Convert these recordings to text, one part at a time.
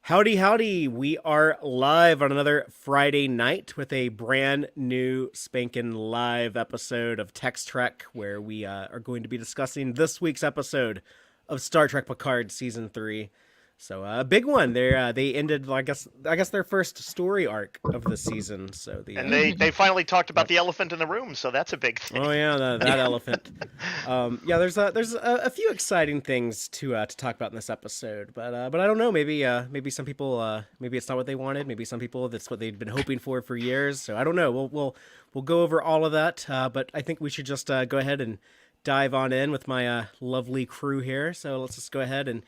Howdy, howdy. We are live on another Friday night with a brand new spanking live episode of Tex-Trek, where we are going to be discussing this week's episode of Star Trek Picard Season 3. So a big one. They ended, I guess their first story arc of the season. So And they finally talked about the elephant in the room, so that's a big thing. Oh yeah, that elephant. There's a few exciting things to talk about in this episode, but I don't know. Maybe some people maybe it's not what they wanted. Maybe some people that's what they'd been hoping for years. So I don't know. We'll go over all of that. But I think we should just go ahead and dive on in with my lovely crew here. So let's just go ahead and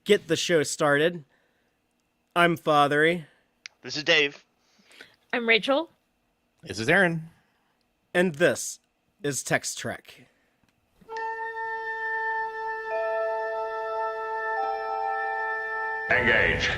get the show started. I'm Fathery. This is Dave. I'm Rachel. This is Aaron. And this is Tex-Trek. Engage.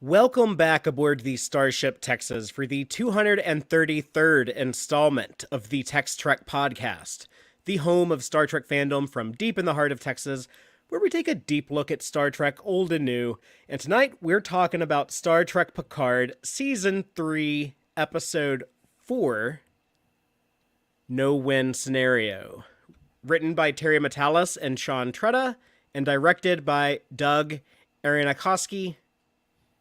Welcome back aboard the Starship Texas for the 233rd installment of the Tex-Trek podcast, the home of Star Trek fandom from deep in the heart of Texas, where we take a deep look at Star Trek old and new. And tonight we're talking about Star Trek Picard Season 3, Episode 4, No-Win Scenario. Written by Terry Matalas and Sean Tretta, and directed by Doug Aronofsky.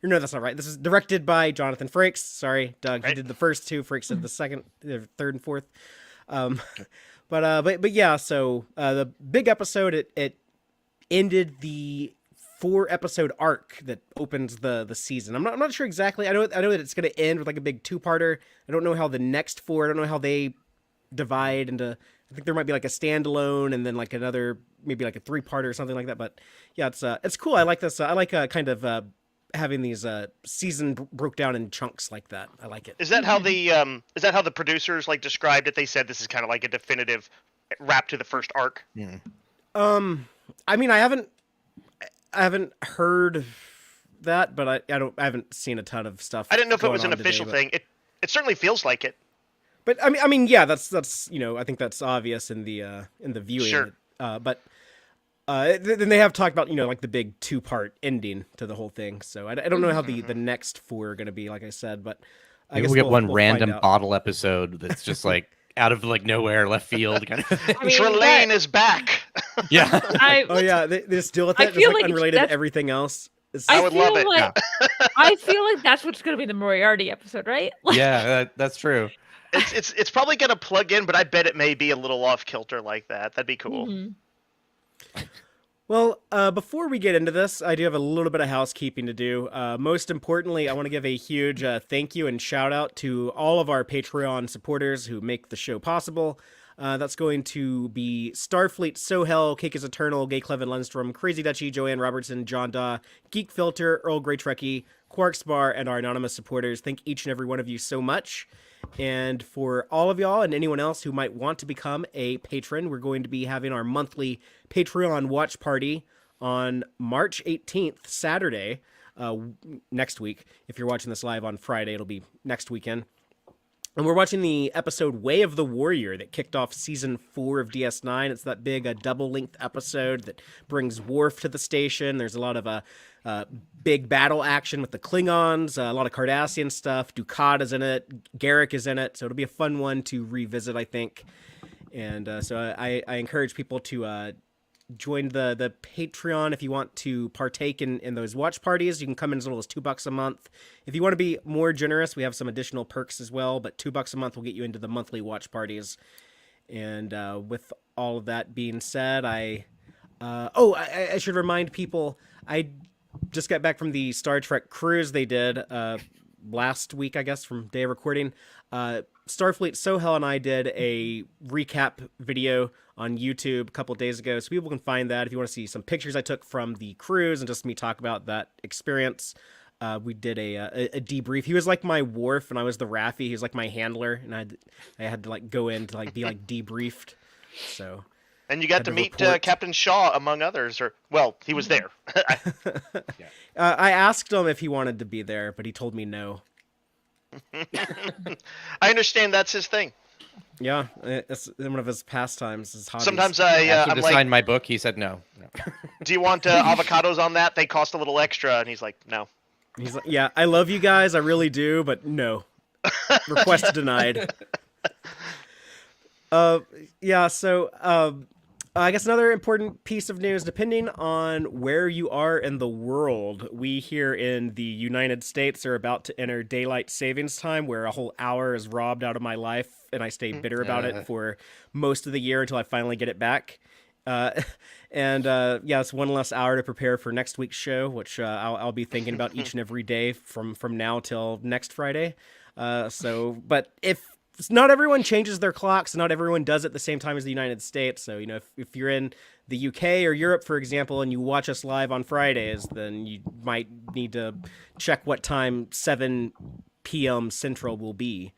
No, that's not right. This is directed by Jonathan Frakes. Sorry, Doug. Right. He did the first two. Frakes did the second, the third, and fourth. But yeah. So the big episode it ended the 4-episode arc that opens the season. I'm not sure exactly. I know that it's going to end with like a big 2-parter. I don't know how the next 4. I don't know how they divide into. I think there might be like a standalone and then like another maybe like a 3-parter or something like that. But yeah, it's cool. I like this. I like kind of. Having these season broke down in chunks like that. I like it. Is that how the producers like described it? They said this is kind of like a definitive wrap to the first arc. Yeah. I mean, I haven't heard that, but I haven't seen a ton of stuff. I didn't know if it was an official thing. It certainly feels like it. But I mean, yeah, that's I think that's obvious in the viewing. Sure. But then they have talked about, like the big 2-part ending to the whole thing. So I don't know how the next 4 are going to be, like I said, but I guess we'll get one we'll random bottle episode that's just like out of like nowhere, left field kind of thing. Trelane is back. Yeah. They just deal with it. It's like unrelated to everything else. I would love it. Like, I feel like that's what's going to be the Moriarty episode, right? Yeah, that's true. It's probably going to plug in, but I bet it may be a little off kilter like that. That'd be cool. Mm-hmm. Well, before we get into this, I do have a little bit of housekeeping to do. Most importantly, I want to give a huge thank you and shout out to all of our Patreon supporters who make the show possible. That's going to be Starfleet, Sohel, Cake is Eternal, Gay Clevin Lundstrom, Crazy Dutchie, Joanne Robertson, John Daw, Geek Filter, Earl Grey Trekkie, Quarks Bar, and our anonymous supporters. Thank each and every one of you so much. And for all of y'all and anyone else who might want to become a patron, we're going to be having our monthly Patreon watch party on March 18th, Saturday, next week. If you're watching this live on Friday, it'll be next weekend. And we're watching the episode Way of the Warrior that kicked off season 4 of DS9. It's that big double-length episode that brings Worf to the station. There's a lot of big battle action with the Klingons, a lot of Cardassian stuff. Dukat is in it. Garrick is in it. So it'll be a fun one to revisit, I think. And so I encourage people to join the Patreon if you want to partake in those watch parties. You can come in as little as $2 a month. If you want to be more generous, we have some additional perks as well, but $2 a month will get you into the monthly watch parties. And with all of that being said, I I should remind people, I just got back from the Star Trek cruise they did last week, I guess, from day of recording. Starfleet Sohel and I did a recap video on YouTube a couple days ago, so people can find that if you want to see some pictures I took from the cruise and just me talk about that experience. We did a debrief. He was like my Worf, and I was the Raffi. He was like my handler, and I had to like go in to like be like debriefed. So. And you got to meet Captain Shaw, among others. Or well, he was there. I asked him if he wanted to be there, but he told me no. I understand that's his thing. Yeah, it's one of his pastimes, his hobbies. Sometimes Asked him I'm to like, sign my book. He said no. do you want avocados on that? They cost a little extra. And he's like, no. He's like, yeah, I love you guys, I really do, but no. Request denied. Yeah, so I guess another important piece of news, depending on where you are in the world, we here in the United States are about to enter daylight savings time, where a whole hour is robbed out of my life, and I stay bitter about it for most of the year until I finally get it back. Yeah, it's one less hour to prepare for next week's show, which I'll be thinking about each and every day from now till next Friday. But if not everyone changes their clocks, not everyone does it the same time as the United States. So, if you're in the UK or Europe, for example, and you watch us live on Fridays, then you might need to check what time 7 p.m. Central will be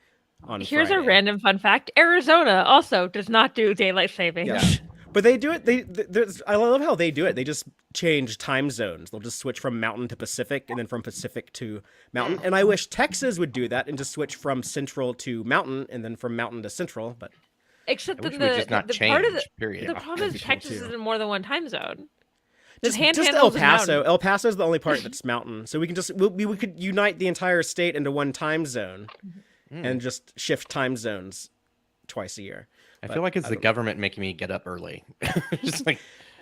on Here's Friday. a random fun fact. Arizona also does not do daylight savings. Yeah. But they do it. I love how they do it. They just change time zones. They'll just switch from mountain to Pacific, and then from Pacific to mountain. And I wish Texas would do that and just switch from central to mountain, and then from mountain to central. But Except I that wish we would just not the change. part of the Period. the problem is Texas is in more than one time zone. just Panhandle's El a Paso. mountain. El Paso's the only part that's mountain. So we can just we could unite the entire state into one time zone, and just shift time zones twice a year. I feel like it's the government making me get up early. Just like,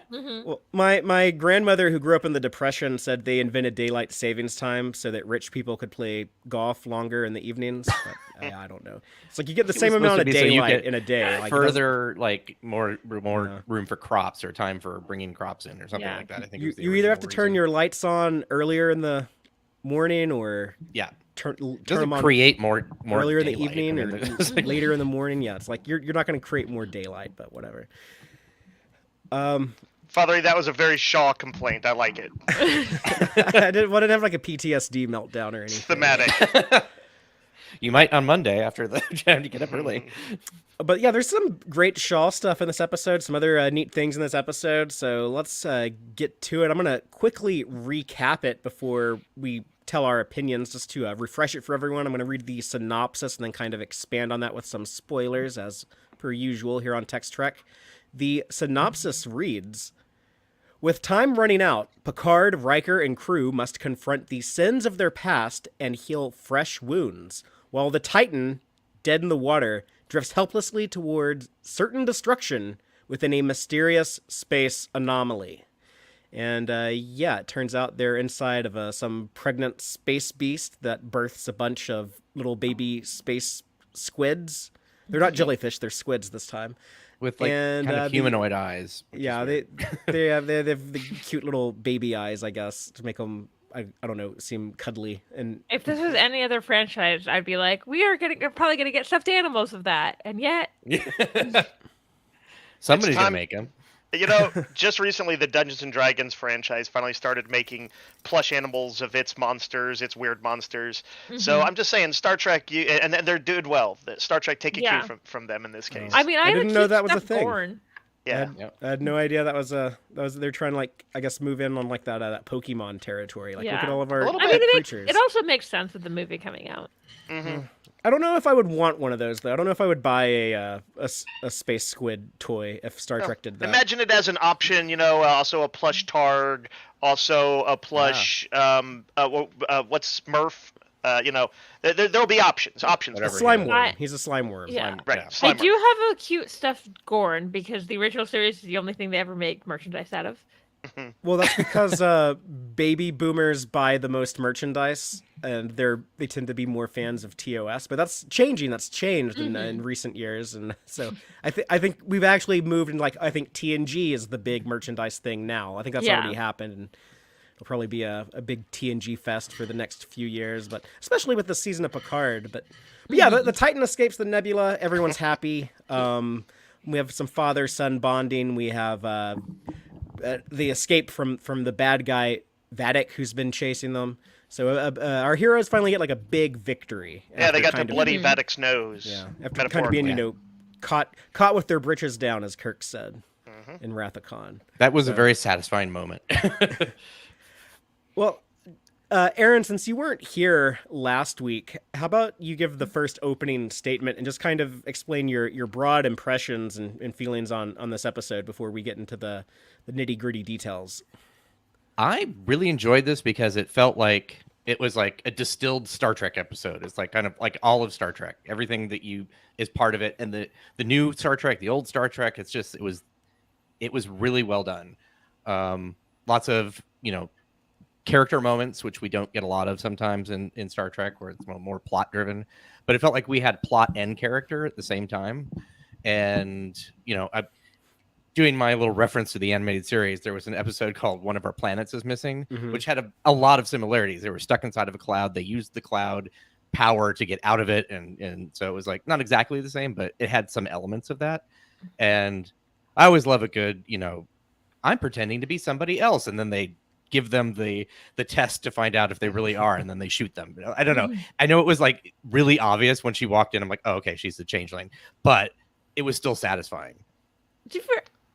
Well, my grandmother, who grew up in the Depression, said they invented daylight savings time so that rich people could play golf longer in the evenings. But I don't know. It's like you get the same amount of daylight in a day. Like further, like more room for crops, or time for bringing crops in, or something like that. I think you either have to turn your lights on earlier in the morning, or turn them on create more earlier in the daylight. evening, I mean, or later in the morning. Yeah, it's like you're not going to create more daylight, but whatever. Father, that was a very Shaw complaint. I like it. I didn't have like a PTSD meltdown or anything. Thematic. You might on Monday after the time to get up early. But yeah, there's some great Shaw stuff in this episode, some other neat things in this episode. So let's get to it. I'm going to quickly recap it before we tell our opinions, just to refresh it for everyone. I'm going to read the synopsis and then kind of expand on that with some spoilers, as per usual here on Tex-Trek. The synopsis reads: with time running out, Picard, Riker, and crew must confront the sins of their past and heal fresh wounds, while the Titan, dead in the water, drifts helplessly towards certain destruction within a mysterious space anomaly. And it turns out they're inside of some pregnant space beast that births a bunch of little baby space squids. They're not jellyfish, they're squids this time. With like kind of humanoid eyes. Yeah, they have the cute little baby eyes, I guess, to make them, I don't know, seem cuddly. And If this was any other franchise, I'd be like, we're probably gonna get stuffed animals of that, and yet Somebody's gonna make them. Just recently, the Dungeons and Dragons franchise finally started making plush animals of its monsters, its weird monsters. So I'm just saying, Star Trek, and they're doing well. Star Trek taking cue from them in this case. I mean, I didn't know that was a thing. Gorn. Yeah, I had no idea that was they're trying to, like, I guess, move in on like that Pokemon territory. Like, look at all of our creatures. It also makes sense with the movie coming out. I don't know if I would want one of those, though. I don't know if I would buy a space squid toy if Star Trek did that. Imagine it as an option, also a plush Targ, also a plush, what's Smurf? There'll be options. A slime worm. He's a slime worm. Yeah. Right. I do have a cute stuffed Gorn, because the original series is the only thing they ever make merchandise out of. Well, that's because baby boomers buy the most merchandise, and they tend to be more fans of TOS. But that's changing. That's changed in recent years, and so I think we've actually moved in. Like I think TNG is the big merchandise thing now. I think that's already happened, and it'll probably be a big TNG fest for the next few years. But especially with the season of Picard. But yeah, the Titan escapes the nebula. Everyone's happy. We have some father-son bonding. We have the escape from the bad guy Vatic, who's been chasing them. So our heroes finally get like a big victory. Yeah, they got to bloody Vatic's nose. Yeah, after kind of being caught with their britches down, as Kirk said in Wrath of Khan. That was a very satisfying moment. Well, Aaron, since you weren't here last week, how about you give the first opening statement and just kind of explain your broad impressions and feelings on this episode before we get into the nitty-gritty details. I really enjoyed this because it felt like it was like a distilled Star Trek episode. It's like kind of like all of Star Trek. Everything that is part of it, and the new Star Trek, the old Star Trek. It's just it was really well done. Lots of character moments, which we don't get a lot of sometimes in Star Trek, where it's more plot driven. But it felt like we had plot and character at the same time. And doing my little reference to the animated series, there was an episode called One of Our Planets is Missing, which had a lot of similarities. They were stuck inside of a cloud. They used the cloud power to get out of it. And so it was like not exactly the same, but it had some elements of that. And I always love a good, I'm pretending to be somebody else. And then they give them the test to find out if they really are. And then they shoot them. I don't know. I know it was like really obvious when she walked in. I'm like, oh, okay, she's the changeling. But it was still satisfying.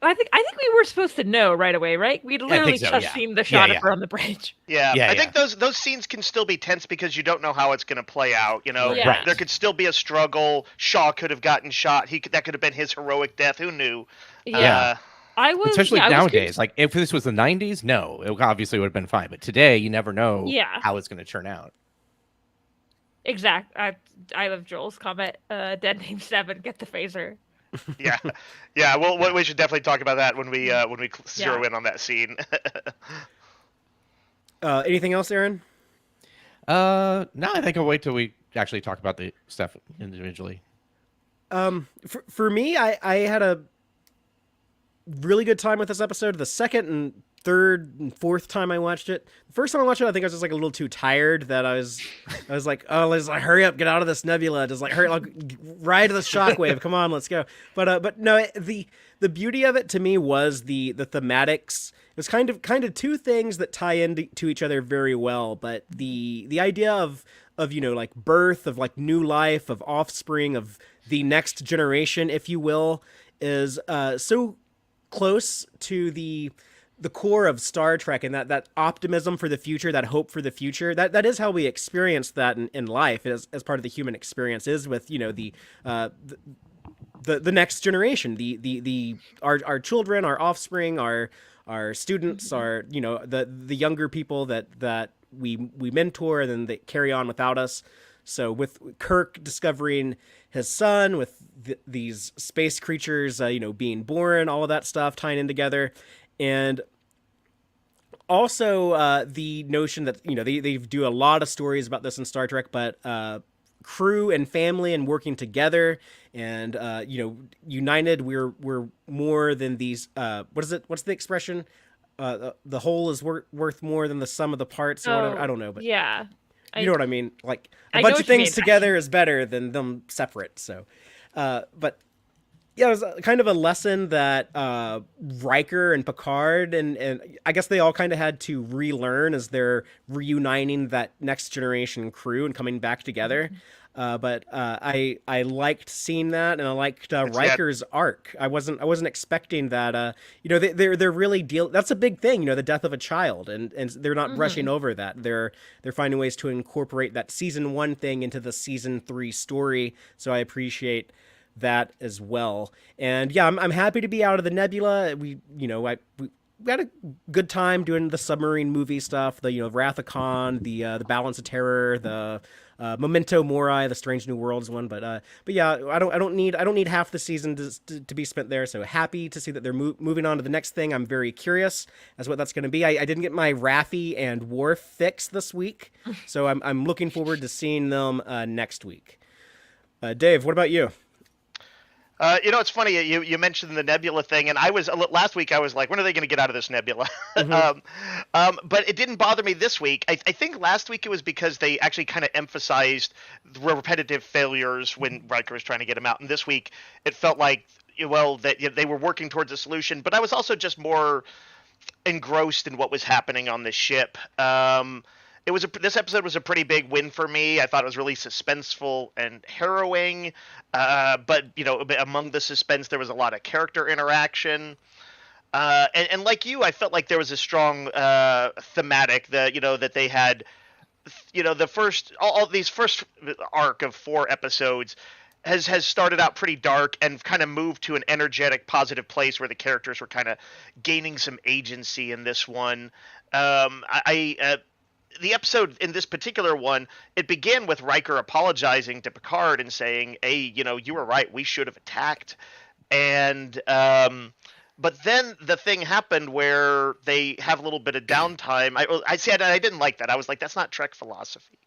I think we were supposed to know right away, right? We'd literally just seen the shot of her on the bridge. Yeah, I think those scenes can still be tense because you don't know how it's going to play out. Right. There could still be a struggle. Shaw could have gotten shot. That could have been his heroic death. Who knew? Yeah. Especially nowadays. Like if this was the 90s, no, it obviously would have been fine. But today, you never know how it's going to turn out. Exact. I love Joel's comment. Dead name 7. Get the phaser. yeah. Well, we should definitely talk about that when we zero in on that scene. Anything else, Aaron? No, I think I'll wait till we actually talk about the stuff individually. For me, I had a really good time with this episode. The second and third and fourth time I watched it. The first time I watched it, I think I was just like a little too tired that I was like, oh, let's like hurry up, get out of this nebula, just like hurry, like ride the shockwave. Come on, let's go. But no, the beauty of it to me was the thematics. It was kind of two things that tie into each other very well. But the idea of like birth, of like new life, of offspring, of the next generation, if you will, is so close to the core of Star Trek, and that optimism for the future, that hope for the future. That is how we experience that in life as part of the human experience, is with the next generation, our children, our offspring, our students, our the younger people that we mentor and then they carry on without us. So with Kirk discovering his son, with these space creatures being born, all of that stuff tying in together. And also the notion that they do a lot of stories about this in Star Trek, but crew and family and working together and united, we're more than these what's the expression, the whole is worth more than the sum of the parts, or whatever. I don't know, but you know what I mean, like a bunch of things together is better than them separate. So but yeah, it was kind of a lesson that Riker and Picard and I guess they all kind of had to relearn as they're reuniting that next generation crew and coming back together. But I liked seeing that, and I liked Riker's arc. I wasn't expecting that. They're really that's a big thing. The death of a child, and they're not brushing over that. They're finding ways to incorporate that season 1 thing into the season 3 story. So I appreciate that as well. And yeah, I'm happy to be out of the nebula. we had a good time doing the submarine movie stuff, the Wrath of Khan, the Balance of Terror, the Memento Mori, the Strange New Worlds one. But yeah, I don't need half the season to be spent there. So happy to see that they're moving on to the next thing. I'm very curious as what that's going to be. I didn't get my Raffi and Worf fix this week, so I'm looking forward to seeing them next week. Dave, what about you? It's funny you mentioned the nebula thing, and last week I was like, when are they going to get out of this nebula? But it didn't bother me this week. I think last week it was because they actually kind of emphasized the repetitive failures when Riker was trying to get him out, and this week it felt like that they were working towards a solution. But I was also just more engrossed in what was happening on the ship. This episode was a pretty big win for me. I thought it was really suspenseful and harrowing. But among the suspense, there was a lot of character interaction. And like you, I felt like there was a strong thematic that they had. The first all these first arc of 4 episodes has started out pretty dark and kind of moved to an energetic, positive place where the characters were kind of gaining some agency in this one. The episode in this particular one, it began with Riker apologizing to Picard and saying, "Hey, you were right. We should have attacked." And but then the thing happened where they have a little bit of downtime. I said I didn't like that. I was like, that's not Trek philosophy.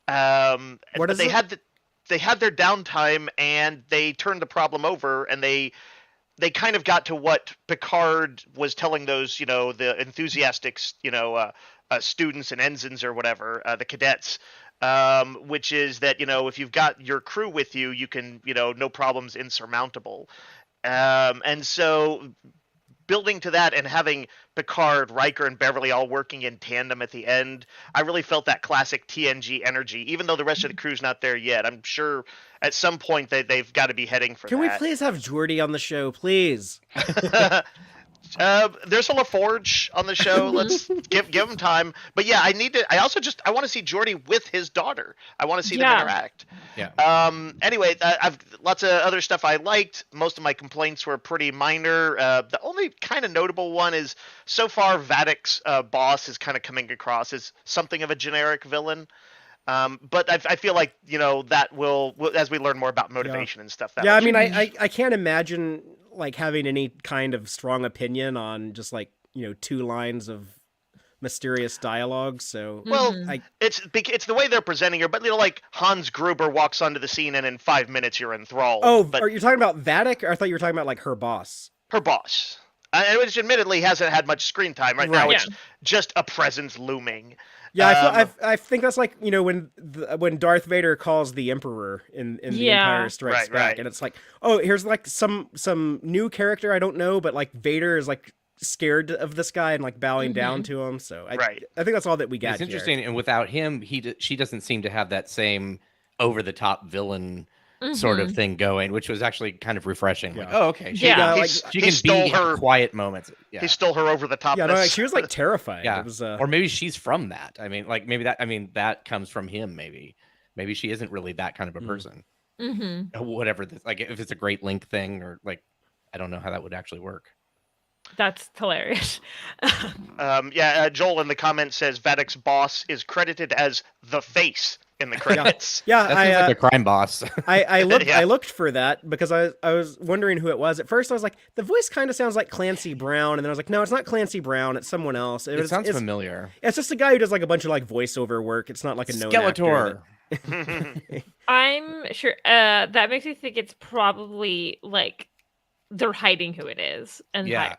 What is they it? they had their downtime and they turned the problem over, and they kind of got to what Picard was telling those, the enthusiastic, students and ensigns or whatever, the cadets, which is that, if you've got your crew with you, you can, no problems insurmountable. And so building to that and having Picard, Riker, and Beverly all working in tandem at the end, I really felt that classic TNG energy, even though the rest of the crew's not there yet. I'm sure at some point they've got to be heading for Can that. we please have Geordi on the show, please? There's a LaForge on the show. Let's give him time. But yeah, I want to see Geordi with his daughter. I want to see them interact. Yeah. Anyway, I've lots of other stuff I liked. Most of my complaints were pretty minor. The only kind of notable one is so far Vadic's boss is kind of coming across as something of a generic villain. But I feel like that will, as we learn more about motivation and stuff. Yeah, I mean, I can't imagine like having any kind of strong opinion on just like 2 lines of mysterious dialogue. So it's the way they're presenting her. But like Hans Gruber walks onto the scene and in 5 minutes you're enthralled. Oh, but are you talking about Vadic? Or I thought you were talking about like her boss. Her boss. Which admittedly hasn't had much screen time right now. It's just a presence looming. Yeah, I think that's like when Darth Vader calls the Emperor in The Empire Strikes Back, and it's like, oh, here's like some new character I don't know, but like Vader is like scared of this guy and like bowing down to him. So I think that's all that we got. It's interesting, and without him, she doesn't seem to have that same over the top villain sort of thing going, which was actually kind of refreshing. Like, oh, okay, she can be her quiet moments. Yeah. He stole her over the top. Yeah, no, she was like terrified. Yeah, it was, or maybe she's from that. I mean, like maybe that comes from him. Maybe she isn't really that kind of a person. Whatever. Like if it's a Great Link thing, or like I don't know how that would actually work. That's hilarious. Joel in the comments says Vadic's boss is credited as the Face in the credits. Yeah, that seems like a crime boss. I looked for that because I was wondering who it was. At first I was like, the voice kind of sounds like Clancy Brown, and then I was like, no, it's not Clancy Brown, it's someone else. It sounds familiar. It's just a guy who does like a bunch of like voiceover work. It's not like a known Skeletor. Actor. I'm sure that makes me think it's probably like they're hiding who it is, and that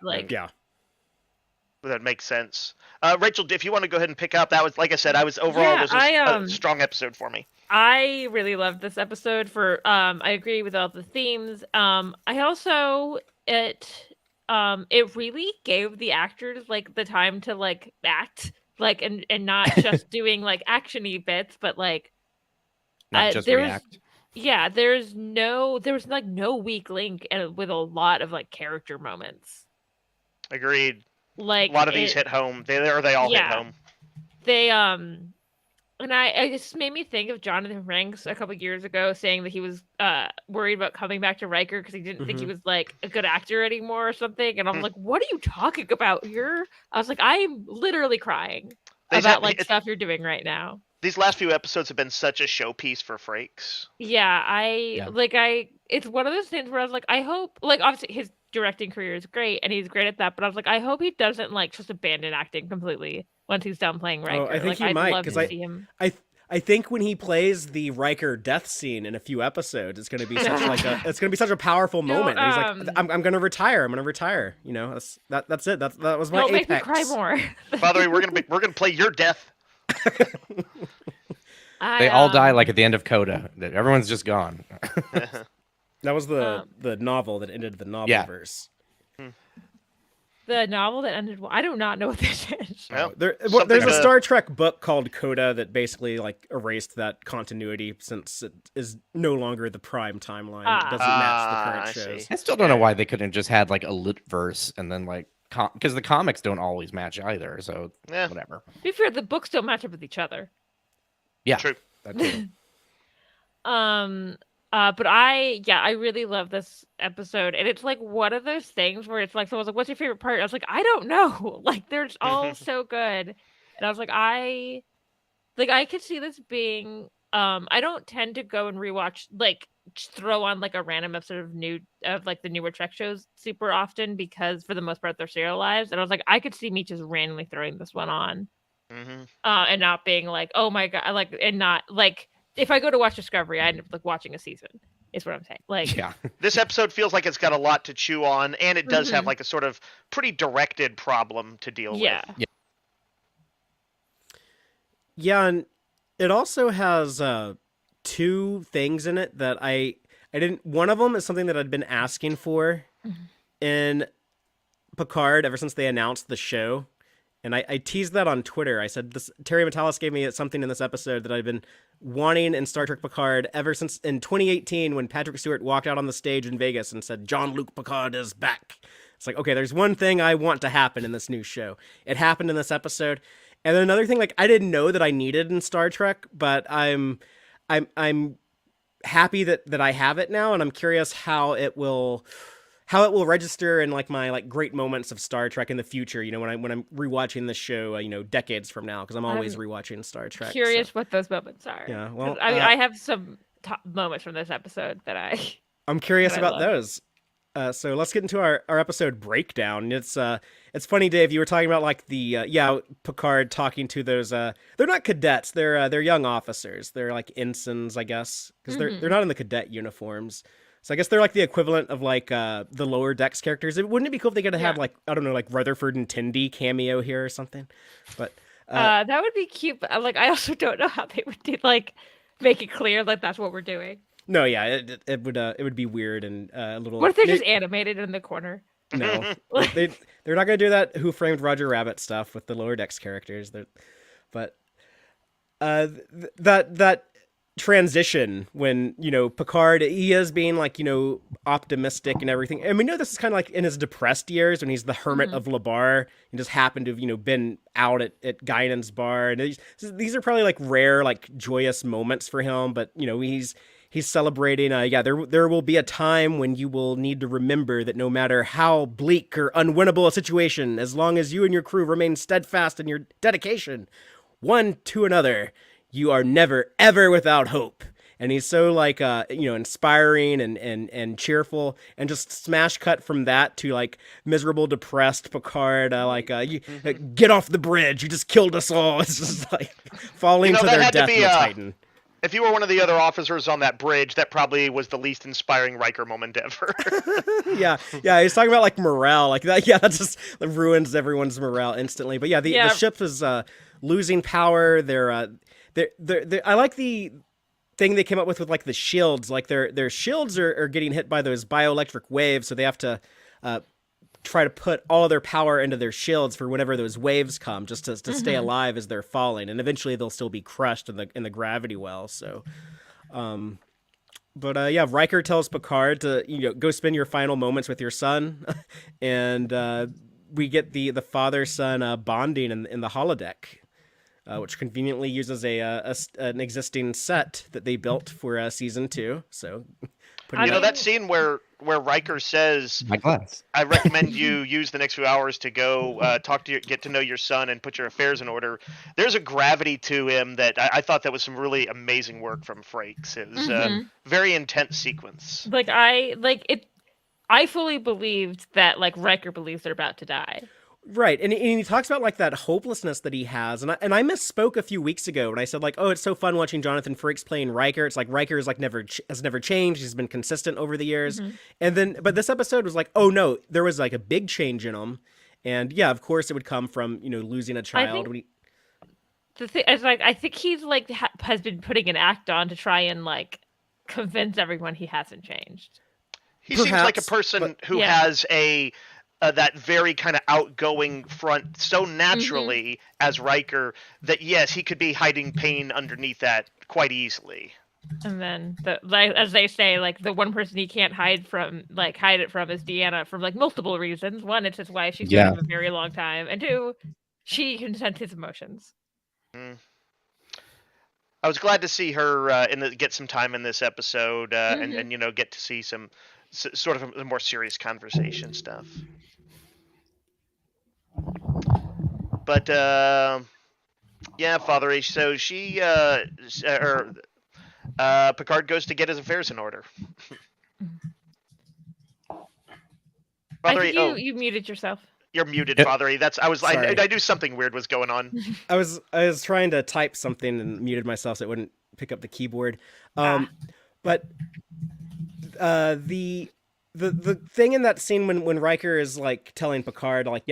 makes sense. Rachel, if you want to go ahead and pick up, that was, like I said, this was a strong episode for me. I really loved this episode. I agree with all the themes. I also it really gave the actors like the time to like act like and not just doing like action-y bits, but like not just react. Yeah, there was like no weak link, and with a lot of like character moments. Agreed. Like a lot of these hit home. They all hit home. They And it just made me think of Jonathan Frakes a couple years ago saying that he was worried about coming back to Riker because he didn't think he was like a good actor anymore or something. And I'm like, what are you talking about here? I was like, I'm literally crying about like stuff you're doing right now. These last few episodes have been such a showpiece for Frakes. Yeah, it's one of those things where I was like, I hope, like, obviously his directing career is great and he's great at that, but I was like, I hope he doesn't like just abandon acting completely once he's done playing Riker. Oh, I think like, he might, because see him. I think when he plays the Riker death scene in a few episodes, it's going to be such a powerful moment. And he's like, I'm going to retire. I'm going to retire. You know, that's it. That was my Don't apex. make me cry more. By the way, we're gonna play your death. They all die like at the end of Coda. Everyone's just gone. That was the novel that ended the novelverse. The novel that ended. I do not know what this is. Well, there's a Star Trek book called Coda that basically like erased that continuity since it is no longer the prime timeline. It doesn't match the current shows. I still don't know why they couldn't just had like a lit verse and then like because the comics don't always match either. So whatever. To be fair, the books don't match up with each other. Yeah, true. That too. But I really love this episode, and it's like one of those things where it's like someone's like, "What's your favorite part?" I was like, "I don't know." Like they're all so good, and I was like, I could see this being. I don't tend to go and rewatch like just throw on like a random episode of like the newer Trek shows super often because for the most part they're serialized, and I was like, I could see me just randomly throwing this one on, and not being like, "Oh my god," like and not like. If I go to watch Discovery, I end up like watching a season. Is what I'm saying. Like, yeah, this episode feels like it's got a lot to chew on, and it does have like a sort of pretty directed problem to deal with. Yeah, and it also has two things in it that I didn't. One of them is something that I'd been asking for in Picard ever since they announced the show. And I teased that on Twitter. I said, Terry Matalas gave me something in this episode that I've been wanting in Star Trek Picard ever since in 2018 when Patrick Stewart walked out on the stage in Vegas and said, Jean-Luc Picard is back. It's like, okay, there's one thing I want to happen in this new show. It happened in this episode. And then another thing, like, I didn't know that I needed in Star Trek, but I'm happy that I have it now, and I'm curious how it will register in like my like great moments of Star Trek in the future, you know, when I'm rewatching the show, you know, decades from now, because I'm always rewatching Star Trek. Curious what those moments are. Yeah, well, I have some top moments from this episode that I'm curious about those. So let's get into our episode breakdown. It's funny, Dave. You were talking about like the Picard talking to those. They're not cadets. They're young officers. They're like ensigns, I guess, because they're not in the cadet uniforms. So I guess they're like the equivalent of like the lower decks characters. Wouldn't it be cool if they could have like, I don't know, like Rutherford and Tendi cameo here or something? But that would be cute. But like, I also don't know how they would do like make it clear like that's what we're doing. No, yeah, it would be weird and a little. What if they're just animated in the corner? No, they're not gonna do that. Who Framed Roger Rabbit stuff with the lower decks characters? But that transition when, you know, Picard, he is being like, you know, optimistic and everything, and we know this is kind of like in his depressed years when he's the hermit of Labar and just happened to have, you know, been out at Guinan's bar, and these are probably like rare like joyous moments for him, but you know, he's celebrating there will be a time when you will need to remember that no matter how bleak or unwinnable a situation, as long as you and your crew remain steadfast in your dedication one to another, you are never, ever without hope. And he's so like, you know, inspiring and cheerful, and just smash cut from that to like miserable, depressed Picard, get off the bridge. You just killed us all. It's just like falling to their death in the Titan. If you were one of the other officers on that bridge, that probably was the least inspiring Riker moment ever. yeah, he's talking about like morale, like that. Yeah, that just ruins everyone's morale instantly. But the ship is losing power. I like the thing they came up with like the shields. Like their shields are getting hit by those bioelectric waves, so they have to try to put all of their power into their shields for whenever those waves come, just to stay alive as they're falling, and eventually they'll still be crushed in the gravity well. So, Riker tells Picard to, you know, go spend your final moments with your son, and we get the father-son bonding in the holodeck. which conveniently uses an existing set that they built for season 2. So, I that scene where Riker says, My glass. "I recommend you use the next few hours to go get to know your son and put your affairs in order." There's a gravity to him that I thought that was some really amazing work from Frakes. It was a very intense sequence. I fully believed that like Riker believes they're about to die. Right, and he talks about like that hopelessness that he has, and I misspoke a few weeks ago when I said like, oh, it's so fun watching Jonathan Frakes playing Riker. It's like Riker is like has never changed. He's been consistent over the years, and then but this episode was like, oh no, there was like a big change in him, and yeah, of course it would come from losing a child. The thing is, like, I think he's like has been putting an act on to try and like convince everyone he hasn't changed. He seems like a person who has that very kind of outgoing front so naturally as Riker that yes, he could be hiding pain underneath that quite easily. And then as they say, like the one person he can't hide it from is Deanna for like multiple reasons. One, it's his wife; she's known him a very long time, and two, she can sense his emotions. I was glad to see her get some time in this episode and get to see some sort of a more serious conversation stuff. But yeah, Father H. So she Picard goes to get his affairs in order. Father I think you muted yourself. You're muted, Father A. I knew something weird was going on. I was trying to type something and muted myself so it wouldn't pick up the keyboard. But the thing in that scene when Riker is like telling Picard like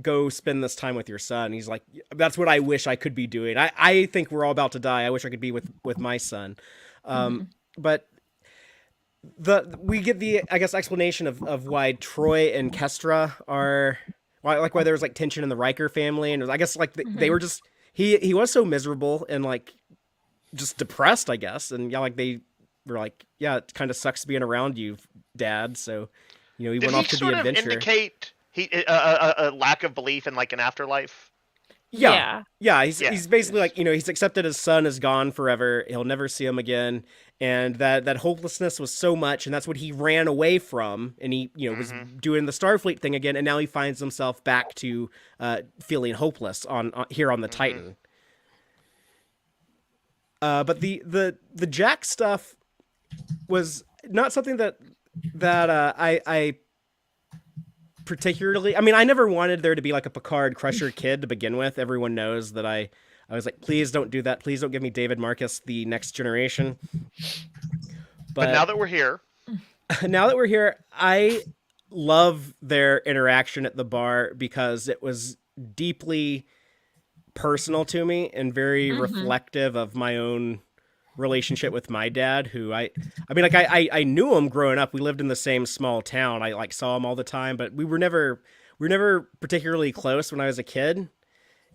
go spend this time with your son, he's like, that's what I wish I could be doing. I think we're all about to die. I wish I could be with my son. But we get the explanation of why Troy and Kestra are why there was like tension in the Riker family, and they were just he was so miserable and like just depressed, I guess, and they were like, yeah, it kind of sucks being around you, Dad. So, he went off to the adventure. Did he indicate a lack of belief in like an afterlife? Yeah. He's basically like, he's accepted his son is gone forever. He'll never see him again. And that hopelessness was so much, and that's what he ran away from. And he, was doing the Starfleet thing again. And now he finds himself back to feeling hopeless on here on the Titan. But the Jack stuff was not something that I particularly. I mean, I never wanted there to be like a Picard Crusher kid to begin with. Everyone knows that I was like, please don't do that. Please don't give me David Marcus, the Next Generation. But now that we're here, I love their interaction at the bar because it was deeply personal to me and very reflective of my own relationship with my dad, who I knew him growing up. We lived in the same small town. I saw him all the time, but we were never particularly close when I was a kid.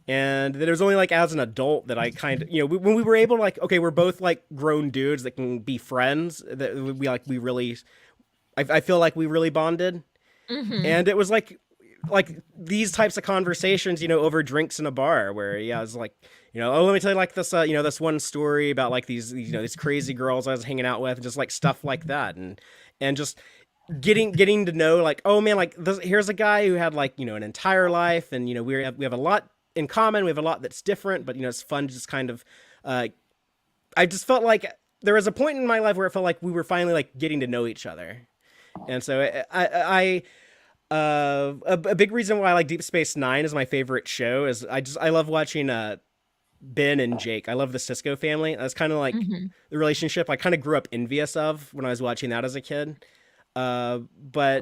And it was only like as an adult that I kind of, when we were able to like, okay, we're both like grown dudes that can be friends, that I feel like we really bonded. And it was like these types of conversations, over drinks in a bar where, I was like, oh, let me tell you like this, this one story about like these crazy girls I was hanging out with, and just like stuff like that. And just getting to know like, oh man, like here's a guy who had like, an entire life, and, we have a lot in common. We have a lot that's different, but, it's fun to just kind of, I just felt like there was a point in my life where it felt like we were finally like getting to know each other. And so a big reason why I like Deep Space Nine is my favorite show is I love watching Ben and Jake. I love the Sisko family. That's kind of like the relationship I kind of grew up envious of when I was watching that as a kid. But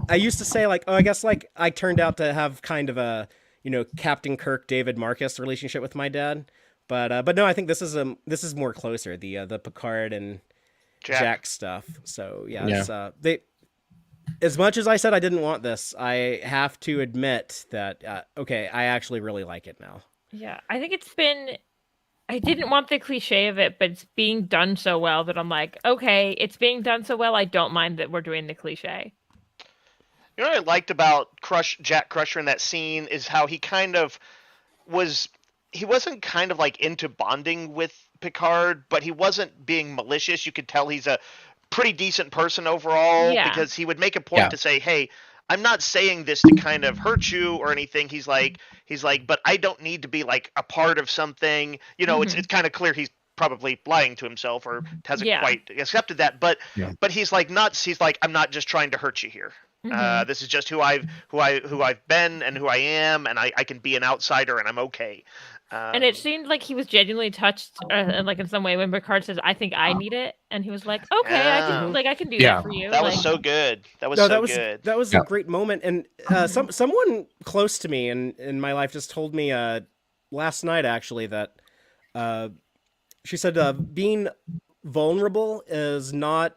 I used to say like, oh, I guess like I turned out to have kind of a, Captain Kirk, David Marcus relationship with my dad. But no, I think this is more closer, the Picard and Jack stuff. So yeah. It's, as much as I said I didn't want this, I have to admit that, okay, I actually really like it now. Yeah, I think I didn't want the cliche of it, but it's being done so well that I'm like, okay, it's being done so well, I don't mind that we're doing the cliche. What I liked about Jack Crusher in that scene is how he kind of was he wasn't kind of like into bonding with Picard, but he wasn't being malicious. You could tell he's a pretty decent person overall Yeah. because he would make a point Yeah. to say, "Hey, I'm not saying this to kind of hurt you or anything." He's like, but I don't need to be like a part of something. You know, it's kind of clear he's probably lying to himself or hasn't Yeah. quite accepted that. But Yeah. he's like not. He's like, I'm not just trying to hurt you here. This is just who I've been and who I am, and I can be an outsider and I'm okay. And it seemed like he was genuinely touched, like in some way, when Picard says, "I think I need it," and he was like, "Okay, Yeah. I can do Yeah. that for you." That like, was so good. That was No, so good. that was Yeah. a great moment, and someone close to me in my life just told me last night actually that she said being vulnerable is not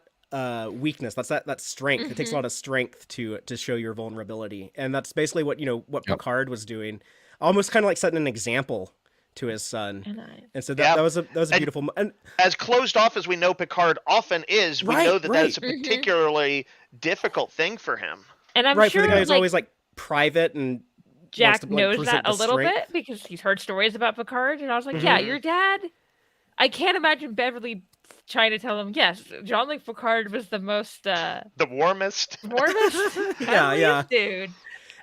weakness. That's strength. It takes a lot of strength to show your vulnerability, and that's basically what Yep. Picard was doing, almost kind of like setting an example to his son. And so Yeah. that was a And- beautiful and As closed off as we know Picard often is, we Right, know that that's a right. particularly difficult thing for him. And I'm right sure for the guy who's like, always like private and wants Jack to, like, knows present that a the little strength. bit because he's heard stories about Picard, and I was like, "Yeah, your dad." I can't imagine Beverly trying to tell him, "Yes, Jean-Luc Picard was the most The warmest. warmest, Yeah, yeah. friendliest dude."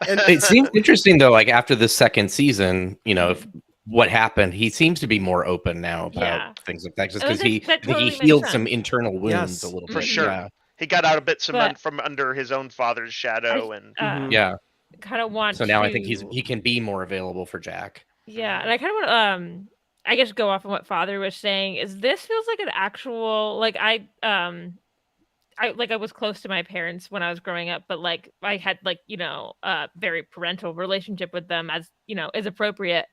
And It seems interesting though, like after the second season, if what happened, he seems to be more open now about Yeah. things like that, just Oh, because that I think totally he makes healed sense. some internal wounds Yes, a little For bit. sure. Yeah. He got out a bit But- from under his own father's shadow, and Yeah. Kind of want. So now I to... think he can be more available for Jack. Yeah, and I kind of want to I guess go off on what Father was saying. Is this feels like an actual like I was close to my parents when I was growing up, but like I had like a very parental relationship with them as is appropriate.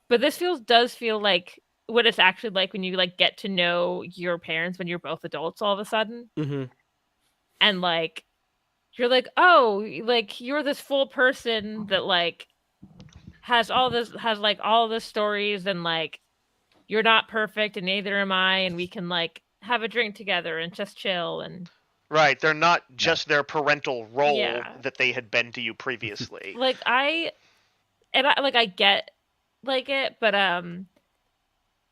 But this does feel like what it's actually like when you like get to know your parents when you're both adults all of a sudden, and like you're like, oh, like you're this full person that like has all this stories, and like you're not perfect and neither am I, and we can like have a drink together and just chill. And right, they're not just their parental role Yeah. that they had been to you previously. like I get like it, but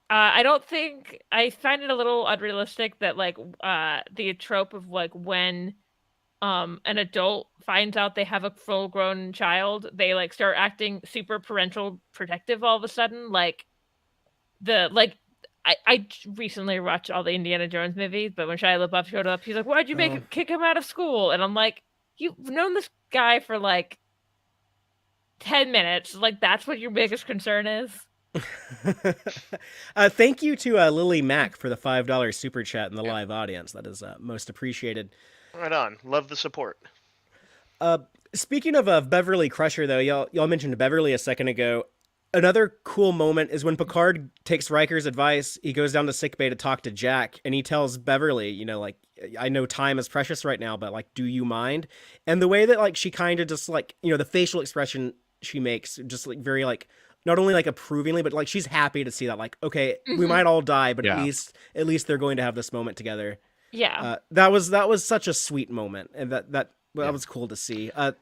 I don't think I find it a little unrealistic that like the trope of like when an adult finds out they have a full grown child, they like start acting super parental protective all of a sudden. Like I recently watched all the Indiana Jones movies, but when Shia LaBeouf showed up, he's like, "Why'd you kick him out of school?" And I'm like, "You've known this guy for like 10 minutes. Like that's what your biggest concern is." Thank you to Lily Mack for the $5 super chat in the live audience. That is most appreciated. Right on. Love the support. Speaking of Beverly Crusher, though, y'all mentioned Beverly a second ago. Another cool moment is when Picard takes Riker's advice. He goes down to sickbay to talk to Jack, and he tells Beverly, like, I know time is precious right now, but like, do you mind? And the way that like she kind of just like, the facial expression she makes, just like very like, not only like approvingly, but like she's happy to see that, like, okay, we might all die, but Yeah. at least they're going to have this moment together. Yeah. That was such a sweet moment, and that was cool to see. I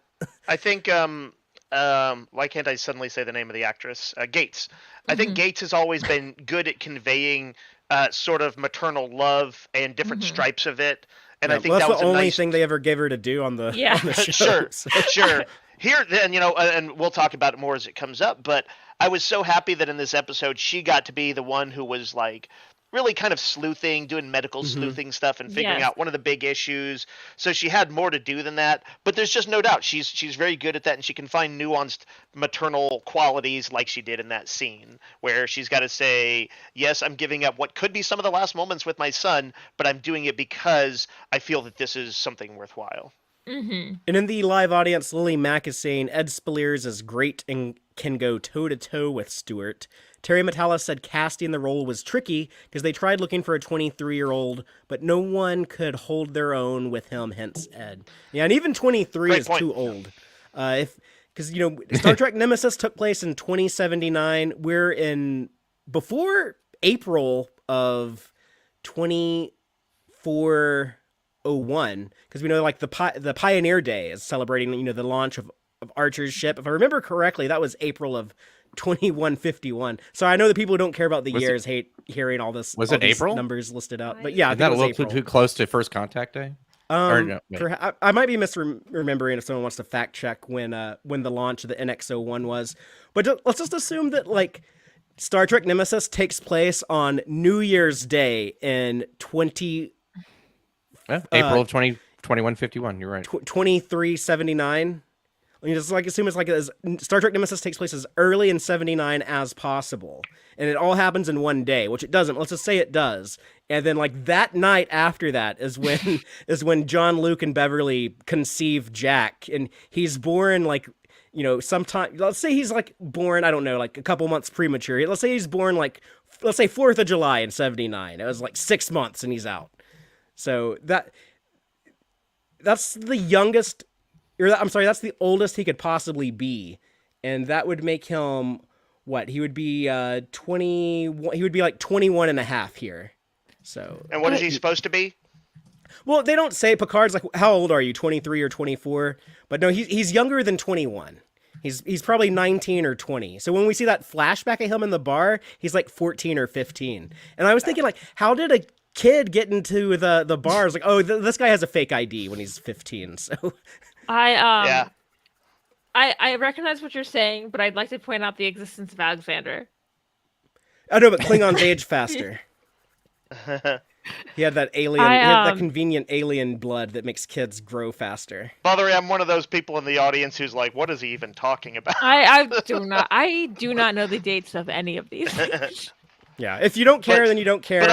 think why can't I suddenly say the name of the actress? Gates. I think Gates has always been good at conveying sort of maternal love and different stripes of it. And I think that's that was the a only nice thing they ever gave her to do on the, Yeah. on the show. Sure, so. sure. Here, then, and we'll talk about it more as it comes up, but I was so happy that in this episode she got to be the one who was like really kind of sleuthing, doing medical sleuthing stuff and figuring Yes. out one of the big issues. So she had more to do than that, but there's just no doubt she's very good at that, and she can find nuanced maternal qualities like she did in that scene where she's got to say, yes, I'm giving up what could be some of the last moments with my son, but I'm doing it because I feel that this is something worthwhile. And in the live audience, Lily Mack is saying Ed Speleers is great and can go toe-to-toe with Stewart. Terry Matalas said casting the role was tricky because they tried looking for a 23-year-old, but no one could hold their own with him, hence Ed. Yeah, and even 23 Great is point. too old. Because, Star Trek Nemesis took place in 2079. We're in before April of 2401, because we know like the Pioneer Day is celebrating the launch of Archer's ship. If I remember correctly, that was April of 2151. So I know the people who don't care about the Was it- years hate hearing all this. Was all it these April? numbers listed out? But yeah, I Isn't think that it a was little April. too close to First Contact Day? Or no, wait. I might be misremembering if someone wants to fact check when the launch of the NX-01 was. But let's just assume that like Star Trek Nemesis takes place on New Year's Day in April of 2151. You're right. 2379. You just like assume it's like Star Trek Nemesis takes place as early in 79 as possible, and it all happens in one day, which it doesn't. Let's just say it does, and then like that night after that is when John, Luke, and Beverly conceive Jack, and he's born like sometime. Let's say he's like born, I don't know, like a couple months premature. Let's say he's born like 4th of July in 79. It was like 6 months, and he's out. So that's the youngest. I'm sorry, that's the oldest he could possibly be, and that would make him what? He would be 20. He would be like 21 and a half here. So. And what is he supposed to be? Well, they don't say. Picard's like, how old are you? 23 or 24? But no, he's younger than 21. He's probably 19 or 20. So when we see that flashback of him in the bar, he's like 14 or 15. And I was thinking like, how did a kid get into the bars? Like, oh, this guy has a fake ID when he's 15. So. I recognize what you're saying, but I'd like to point out the existence of Alexander. I know, but Klingons age faster. He had that alien, he had that convenient alien blood that makes kids grow faster. Father, I'm one of those people in the audience who's like, "What is he even talking about?" I do not know the dates of any of these things. Yeah, if you don't care, then you don't care. But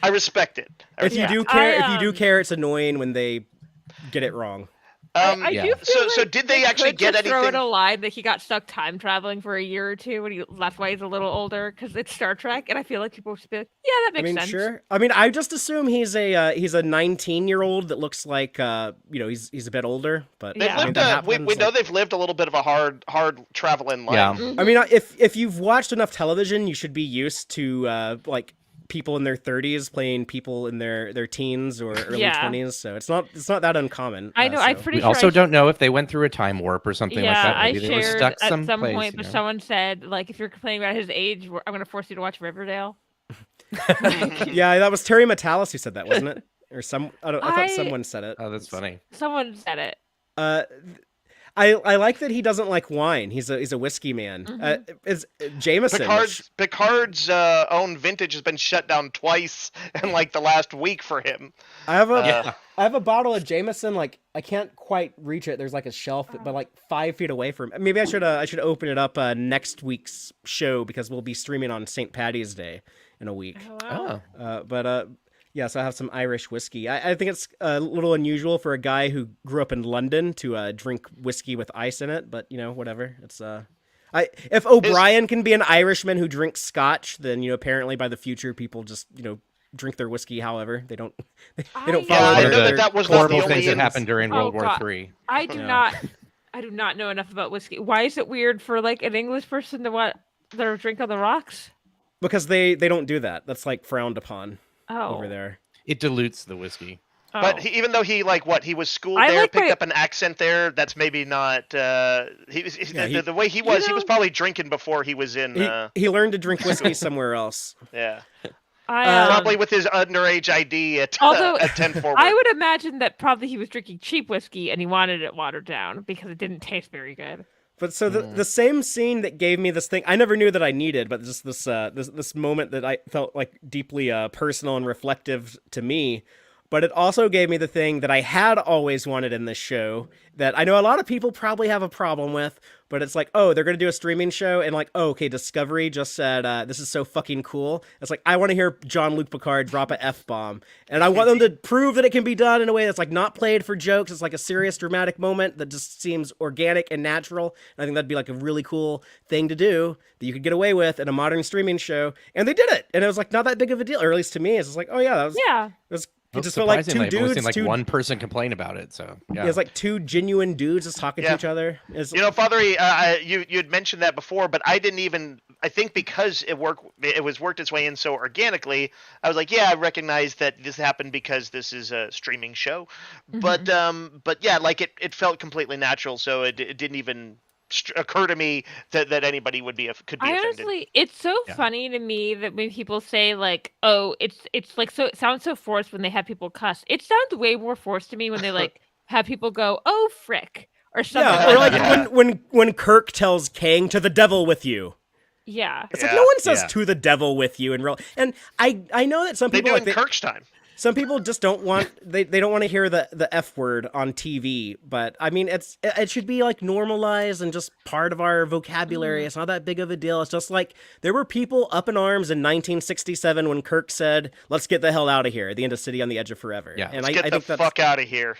I respect it. If you do care, it's annoying when they get it wrong. I do feel so did they actually get anything? Throw in a line that he got stuck time traveling for a year or two when that's why he's a little older because it's Star Trek, and I feel like people should be like, yeah, that makes sense. Sure. I mean, I just assume he's a 19-year-old that looks like he's a bit older, but yeah. We know they've lived a little bit of a hard traveling life. Yeah. Mm-hmm. I mean, if you've watched enough television, you should be used to like people in their 30s playing people in their teens or early 20s, so it's not that uncommon. I know. I'm pretty we sure. also don't know if they went through a time warp or something like that. Maybe they were shared stuck at some someplace, point, but someone said like, if you're complaining about his age, I'm going to force you to watch Riverdale. Yeah, that was Terry Matalas who said that, wasn't it? Or I thought someone said it. Oh, that's funny. Someone said it. I like that he doesn't like wine. He's a whiskey man. Mm-hmm. It's Jameson. Picard's own vintage has been shut down twice in like the last week for him. I have a bottle of Jameson. Like I can't quite reach it. There's like a shelf, but like 5 feet away from. Maybe I should open it up next week's show because we'll be streaming on St. Patty's Day in a week. Oh, wow. Yeah, so I have some Irish whiskey. I think it's a little unusual for a guy who grew up in London to drink whiskey with ice in it, but whatever. It's if O'Brien can be an Irishman who drinks scotch, then apparently by the future people just drink their whiskey however they don't follow. I know that was not the horrible only things that happened during World War III. I do not know enough about whiskey. Why is it weird for like an English person to want their drink on the rocks? Because they don't do that. That's like frowned upon. Oh. Over there. It dilutes the whiskey. Oh. But even though he was schooled there, picked up an accent there, that's maybe not. The way he was, he was probably drinking before he was in. He learned to drink whiskey somewhere else. Yeah. Probably with his underage ID at 10 forward. I would imagine that probably he was drinking cheap whiskey and he wanted it watered down because it didn't taste very good. But so the same scene that gave me this thing I never knew that I needed, but just this moment that I felt like deeply personal and reflective to me. But it also gave me the thing that I had always wanted in this show that I know a lot of people probably have a problem with, but it's like, oh, they're going to do a streaming show and like, oh, okay, Discovery just said, this is so fucking cool. It's like, I want to hear Jean-Luc Picard drop a F-bomb. And I want them to prove that it can be done in a way that's like not played for jokes. It's like a serious dramatic moment that just seems organic and natural. And I think that'd be like a really cool thing to do that you could get away with in a modern streaming show. And they did it. And it was like not that big of a deal, or at least to me. It's just like, oh yeah, it was it just felt like two dudes. I've only seen like one person complain about it, so yeah. It's like two genuine dudes just talking to each other. Father, you had mentioned that before, but I didn't even. I think because it worked its way in so organically. I was like, yeah, I recognize that this happened because this is a streaming show, but yeah, like it felt completely natural, so it didn't even occur to me that anybody could be I offended. honestly, it's so Yeah. funny to me that when people say like, "Oh, it's like so," it sounds so forced when they have people cuss. It sounds way more forced to me when they like have people go, "Oh, frick," or something Yeah, or like like that. when Kirk tells Kang to the devil with you. Yeah. It's like Yeah. no one says Yeah. to the devil with you in real. And I know that some They people do like it in Kirk's time. some people just don't want they don't want to hear the F word on TV, but I mean it should be like normalized and just part of our vocabulary. It's not that big of a deal. It's just like there were people up in arms in 1967 when Kirk said, "Let's get the hell out of here." The end of City on the Edge of Forever. Yeah. And Let's get I the think that's fuck out of here.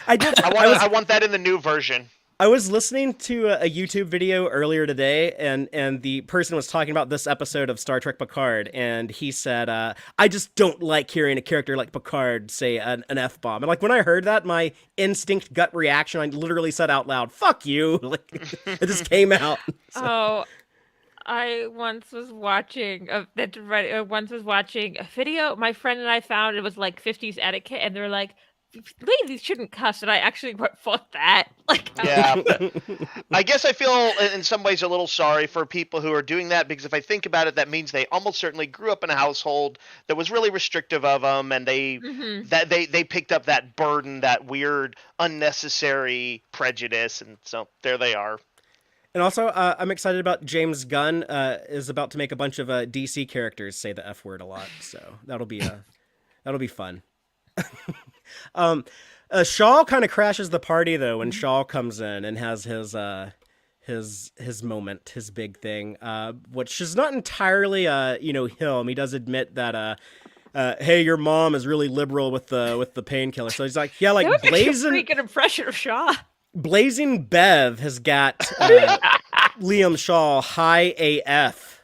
I did I want that in the new version. I was listening to a YouTube video earlier today, and the person was talking about this episode of Star Trek Picard, and he said, I just don't like hearing a character like Picard say an F-bomb. And like when I heard that, my instinct gut reaction, I literally said out loud, "Fuck you." Like it just came out. So, Oh, I once was watching once was watching a video my friend and I found. It was like 50s etiquette, and they're like, "Ladies shouldn't cuss," and I actually went, "Fuck that!" Like, Yeah. I guess I feel in some ways a little sorry for people who are doing that, because if I think about it, that means they almost certainly grew up in a household that was really restrictive of them, and they picked up that burden, that weird unnecessary prejudice, and so there they are. and also, I'm excited about James Gunn is about to make a bunch of DC characters say the F word a lot, so that'll be fun. Shaw kind of crashes the party though when Shaw comes in and has his moment, his big thing, which is not entirely him. He does admit that hey, your mom is really liberal with the painkiller. So he's like, yeah, like that was actually a Blazing pretty good impression of Shaw. Blazing Bev has got Liam Shaw high AF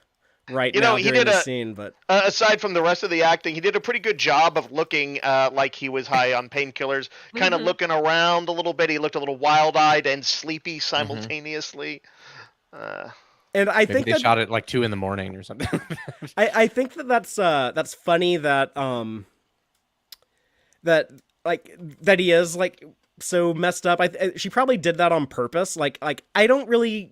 right now he during did the a scene, but aside from the rest of the acting, he did a pretty good job of looking like he was high on painkillers, kind of looking around a little bit. He looked a little wild-eyed and sleepy simultaneously. and I Maybe think they that shot it like 2 a.m. or something. I think that's funny that that he is like so messed up. She probably did that on purpose. Like I don't really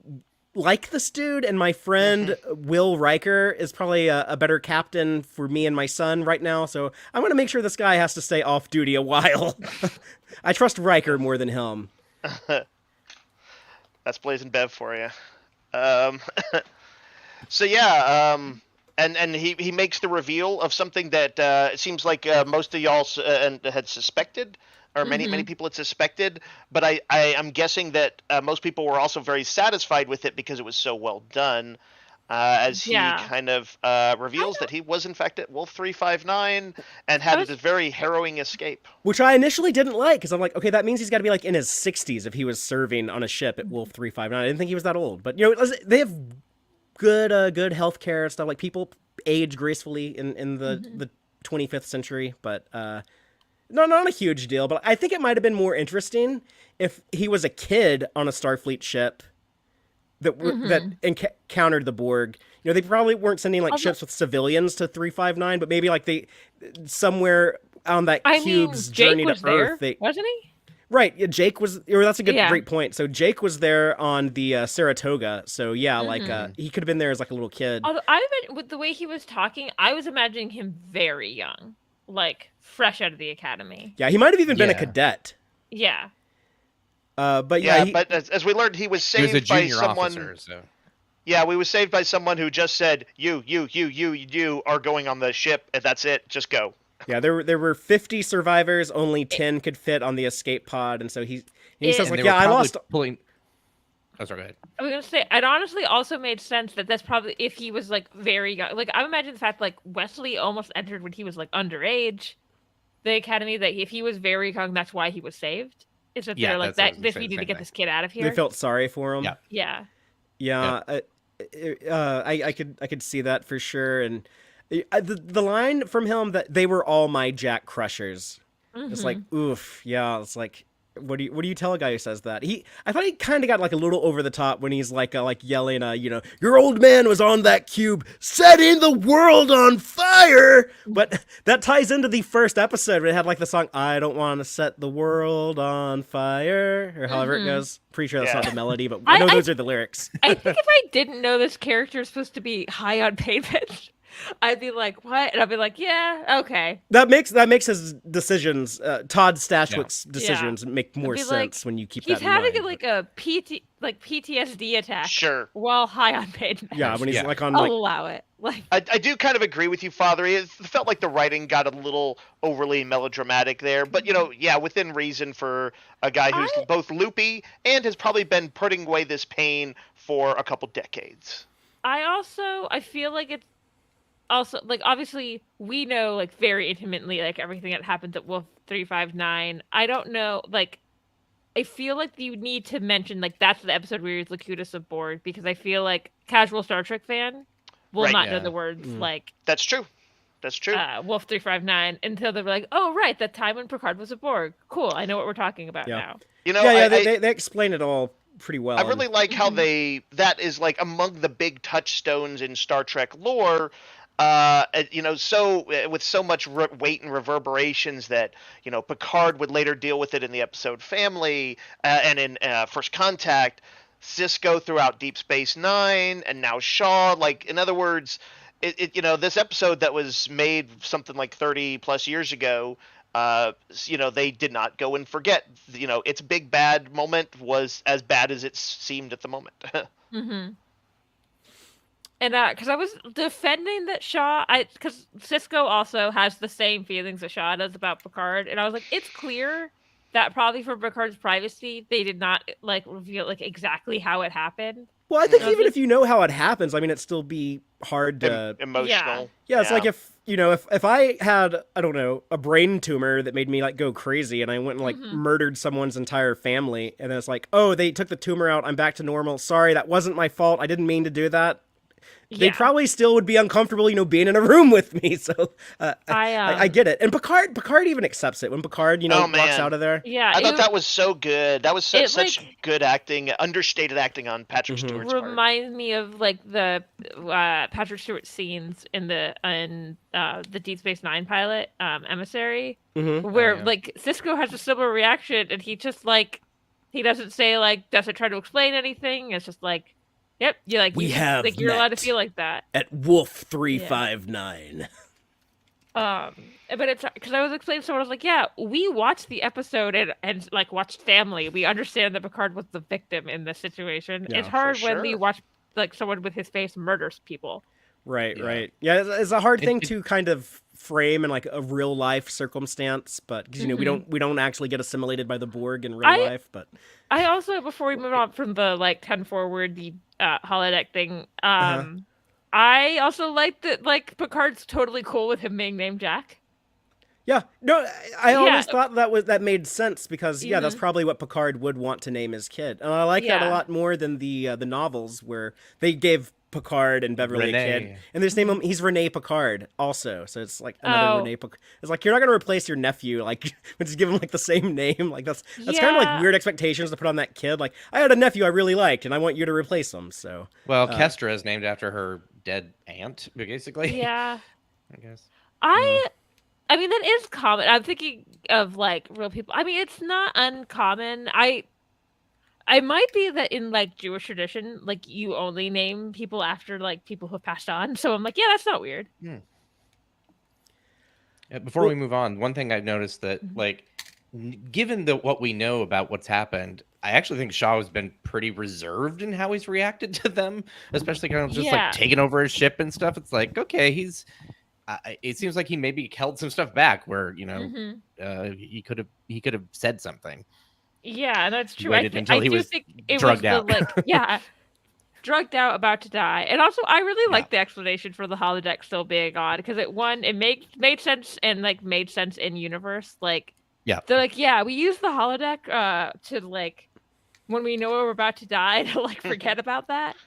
like this dude, and my friend Will Riker is probably a better captain for me and my son right now. So I'm gonna make sure this guy has to stay off duty a while. I trust Riker more than him. That's Blazing Bev for you. So yeah, and he makes the reveal of something that it seems like most of y'all had suspected, or many people had suspected, but I'm guessing that most people were also very satisfied with it because it was so well done. As he kind of reveals that he was in fact at Wolf 359 and had this very harrowing escape. Which I initially didn't like, because I'm like, okay, that means he's got to be like in his 60s if he was serving on a ship at Wolf 359. I didn't think he was that old, but they have good healthcare and stuff. Like people age gracefully in the 25th century, but no, not a huge deal. But I think it might have been more interesting if he was a kid on a Starfleet ship that encountered the Borg. They probably weren't sending like ships with civilians to 359, but maybe like they somewhere on that cube's journey Jake was to there, Earth. wasn't he? Right, yeah, Jake was. Or that's a great point. So Jake was there on the Saratoga. So yeah, like he could have been there as like a little kid. Although with the way he was talking, I was imagining him very young, like fresh out of the academy. Yeah, he might have even been a cadet. Yeah. But but as we learned, he was saved he was a by junior someone. officer, so. Yeah, we was saved by someone who just said, "You are going on the ship, and that's it. Just go." Yeah, there were 50 survivors. Only 10 could fit on the escape pod, and so he says like, "Yeah, I lost." Pulling. Oh, sorry, go ahead. I was gonna say, it honestly also made sense that's probably if he was like very young. Like I imagine the fact like Wesley almost entered when he was like underage, the academy. That if he was very young, that's why he was saved. Is that they're like that? If we need to get this kid out of here, They felt sorry for him. Yeah. I could see that for sure. And the line from him that they were all my Jack Crushers. It's like, oof, yeah. It's like what do you tell a guy who says that? I thought he kind of got like a little over the top when he's like yelling, your old man was on that cube, setting the world on fire. But that ties into the first episode where it had like the song, I don't want to set the world on fire, or however it goes. Pretty sure that's not the melody, but I know those are the lyrics. I think if I didn't know this character is supposed to be high on pain pitch, I'd be like, what? And I'd be like, yeah, okay. That makes his decisions, Todd Stashwick's decisions, make more sense when you keep that in mind. He's having like a PTSD attack. Sure. While high on pain pitch. Yeah, when he's like on I'll allow it. Like I do kind of agree with you, Father. It felt like the writing got a little overly melodramatic there, but within reason for a guy who's both loopy and has probably been putting away this pain for a couple decades. I feel like it's also like obviously we know like very intimately like everything that happens at Wolf 359. I don't know, like I feel like you need to mention like that's the episode where he's Locutus aboard, because I feel like casual Star Trek fan will not know the words like That's true. Wolf 359 until they're like, oh right, that time when Picard was aboard. Cool, I know what we're talking about now. They explain it all pretty well. I really like how that is like among the big touchstones in Star Trek lore. With so much weight and reverberations that Picard would later deal with it in the episode Family and in First Contact, Cisco throughout Deep Space Nine, and now Shaw. Like, in other words, this episode that was made something like 30 plus years ago, they did not go and forget. Its big bad moment was as bad as it seemed at the moment. And because I was defending that Shaw, because Cisco also has the same feelings that Shaw does about Picard, and I was like, it's clear that probably for Picard's privacy, they did not like reveal like exactly how it happened. Well, I think even if you know how it happens, I mean, it'd still be hard to emotional. Yeah, it's like if I had, I don't know, a brain tumor that made me like go crazy, and I went and like murdered someone's entire family, and then it's like, oh, they took the tumor out, I'm back to normal. Sorry, that wasn't my fault. I didn't mean to do that. They probably still would be uncomfortable, being in a room with me. So I get it. And Picard even accepts it when Picard, walks out of there. Yeah, I thought that was so good. That was such good acting, understated acting on Patrick Stewart's part. Reminds me of like the Patrick Stewart scenes in the Deep Space Nine pilot, Emissary, where like Cisco has a similar reaction, and he just like he doesn't say like doesn't try to explain anything. It's just like. Yep, you're allowed to feel like that at Wolf 359. But it's because I was explaining to someone, I was like, yeah, we watched the episode and like watched Family. We understand that Picard was the victim in this situation. Yeah, it's hard when we watch like someone with his face murders people. Right. Yeah, it's a hard thing to kind of frame in like a real life circumstance, but because we don't actually get assimilated by the Borg in real life. But I also, before we move on from the like 10 forward the holodeck thing, I also like that like Picard's totally cool with him being named Jack. Yeah, no, I always thought that made sense because that's probably what Picard would want to name his kid, and I like that a lot more than the novels where they gave Picard and Beverly a kid, and they just name him. He's Rene Picard also, so it's like another Rene Picard. It's like you're not gonna replace your nephew, like just give him like the same name. Like that's kind of like weird expectations to put on that kid. Like I had a nephew I really liked, and I want you to replace him. So Kestra is named after her dead aunt, basically. Yeah, I guess. I mean, that is common. I'm thinking of like real people. I mean, it's not uncommon. I might be that in like Jewish tradition, like you only name people after like people who have passed on. So I'm like, yeah, that's not weird. Before we move on, one thing I've noticed that like, given what we know about what's happened, I actually think Shaw has been pretty reserved in how he's reacted to them, especially kind of just like taking over his ship and stuff. It's like, okay, he's. It seems like he maybe held some stuff back where he could have said something. Yeah, that's true. I do think it drugged out. Drugged out, about to die. And also, I really like the explanation for the holodeck still being on because it made sense and like made sense in universe. Like, they're like, we use the holodeck to like when we know we're about to die to like forget about that.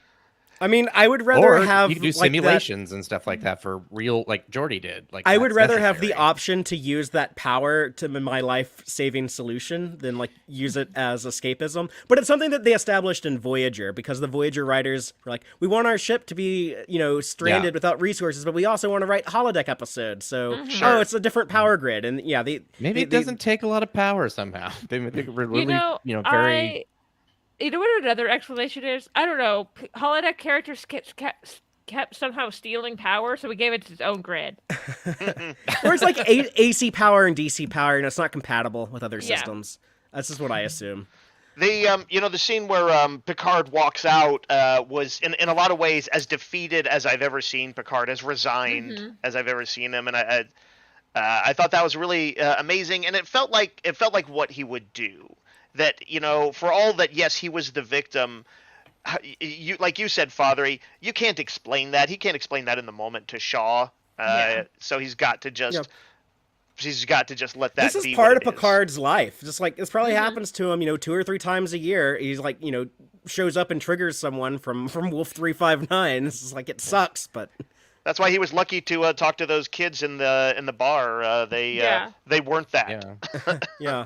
I mean, I would rather Or have you can do like that. simulations and stuff like that for real, like Jordy did. Like I would that's rather have the necessary. option to use that power to my life-saving solution than like use it as escapism. But it's something that they established in Voyager because the Voyager writers were like, we want our ship to be, stranded without resources, but we also want to write holodeck episodes. So, Sure. it's a different power grid, and yeah, Maybe it doesn't take a lot of power somehow. They were really, very. You know what another explanation is? I don't know. Holodeck characters kept somehow stealing power, so we gave it its own grid. Or it's like AC power and DC power, and it's not compatible with other Yeah. systems. That's just what I assume. The scene where Picard walks out was in a lot of ways as defeated as I've ever seen Picard, as resigned as I've ever seen him, and I thought that was really amazing, and it felt like what he would do. That for all that, yes, he was the victim. Like you said, Father, you can't explain that. He can't explain that in the moment to Shaw. So he's got to just. Yep. He's got to just let that. This is be part what of it is. Picard's life. Just like this probably happens to him, 2 or 3 times a year. He's like, shows up and triggers someone from Wolf 359. This is like it sucks, but That's why he was lucky to talk to those kids in the bar. They weren't that. yeah.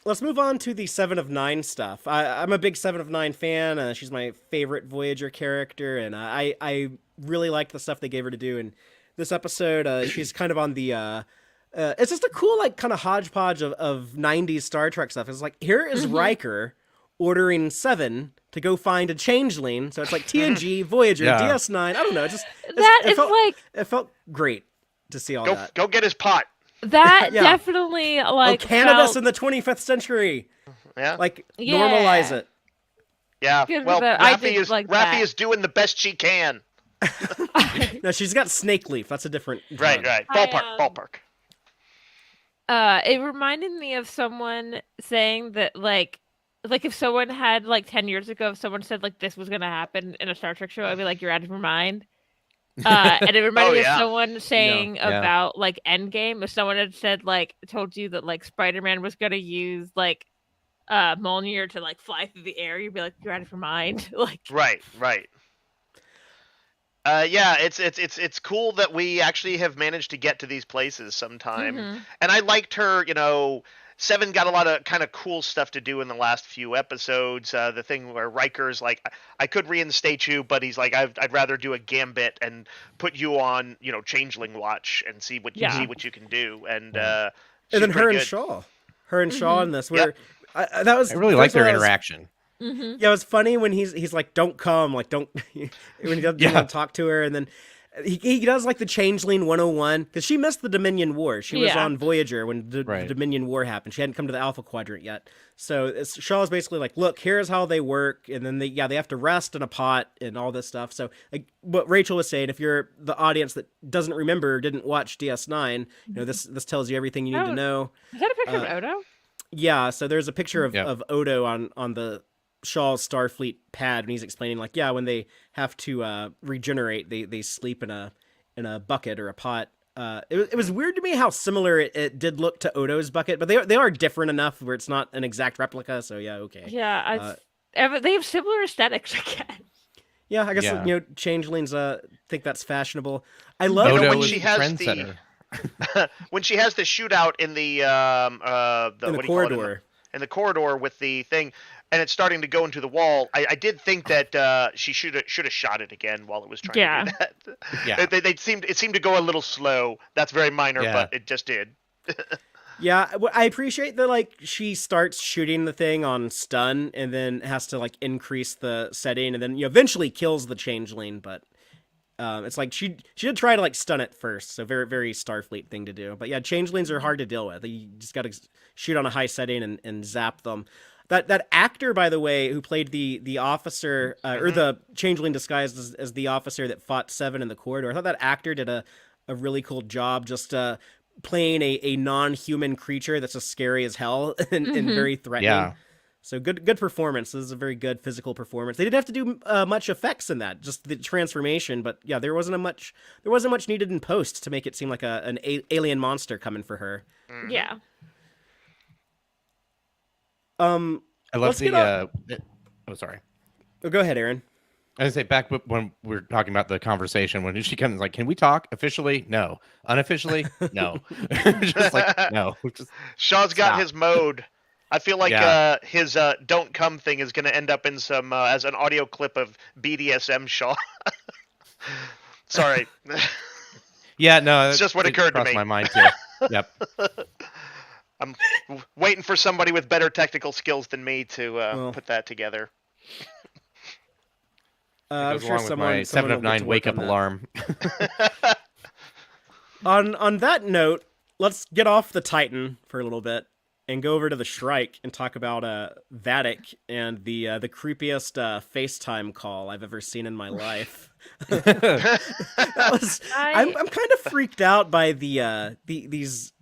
Let's move on to the 7 of 9 stuff. I'm a big 7 of 9 fan. She's my favorite Voyager character, and I really liked the stuff they gave her to do in this episode. She's kind of on the. It's just a cool, like, kind of hodgepodge of 90s Star Trek stuff. It's like, here is Riker ordering 7 to go find a changeling. So it's like TNG, Voyager, DS9. I don't know. It felt great to see all that. Go get his pot. That definitely cannabis in the 25th century. Yeah. Normalize it. Yeah. Good Well, with that. I Raffi did is like Raffi that. is doing the best she can. No, she's got snake leaf. That's a different drug. Right. Ballpark. It reminded me of someone saying that like if someone had 10 years ago, if someone said this was gonna happen in a Star Trek show, I'd be like, you're out of your mind. And it reminded me of someone saying about Endgame. If someone had said told you that Spider-Man was gonna use Mjolnir to fly through the air, you'd be like, you're out of your mind. Right. It's cool that we actually have managed to get to these places sometime. And I liked her, 7 got a lot of kind of cool stuff to do in the last few episodes. The thing where Riker's like, I could reinstate you, but he's like, I'd rather do a gambit and put you on, Changeling watch and see what you can do. And then her and Shaw in this, where I really liked their interaction. Yeah, it was funny when he's like, "Don't come," don't when he doesn't want to talk to her, and then he does the Changeling 101 because she missed the Dominion War. She was on Voyager when the Dominion War happened. She hadn't come to the Alpha Quadrant yet. So Shaw's basically like, "Look, here's how they work," and then they have to rest in a pot and all this stuff. So what Rachel was saying, if you're the audience that doesn't remember, didn't watch DS9, this tells you everything you need to know. Is that a picture of Odo? Yeah, so there's a picture of Odo on the Shaw's Starfleet pad, and he's explaining when they have to regenerate, they sleep in a bucket or a pot. It was weird to me how similar it did look to Odo's bucket, but they are different enough where it's not an exact replica. So okay. Yeah, they have similar aesthetics, I guess. Yeah, I guess changelings think that's fashionable. I love Odo when was she has trendsetter. when she has the shootout in the corridor. In the corridor with the thing, and it's starting to go into the wall. I did think that she should have shot it again while it was trying to do that. Yeah. It seemed to go a little slow. That's very minor, but it just did. Yeah, I appreciate that she starts shooting the thing on stun and then has to increase the setting and then eventually kills the changeling, but it's she did try to stun it first, so very, very Starfleet thing to do. But yeah, changelings are hard to deal with. You just got to shoot on a high setting and zap them. That actor, by the way, who played the officer or the changeling disguised as the officer that fought 7 in the corridor, I thought that actor did a really cool job just playing a non-human creature that's as scary as hell and very threatening. Yeah. So good performance. This is a very good physical performance. They didn't have to do much effects in that, just the transformation. But yeah, there wasn't much needed in post to make it seem like an alien monster coming for her. Yeah. I love the. Oh, sorry. Oh, go ahead, Aaron. I say back when we were talking about the conversation, when she comes like, "Can we talk officially? No. Unofficially? No." Just like no. Just Shaw's got stop. his mode. I feel like Yeah. his "don't come" thing is going to end up in some as an audio clip of BDSM Shaw. Sorry, Yeah, no, it's just what it occurred to crossed me. my mind too. Yep. I'm waiting for somebody with better technical skills than me to Well. put that together. It I'm goes sure along with someone my someone 7 will of get 9 to wake work up on that. alarm. On that note, let's get off the Titan for a little bit and go over to the Shrike and talk about Vatic and the creepiest FaceTime call I've ever seen in my life. That was I'm kind of freaked out by these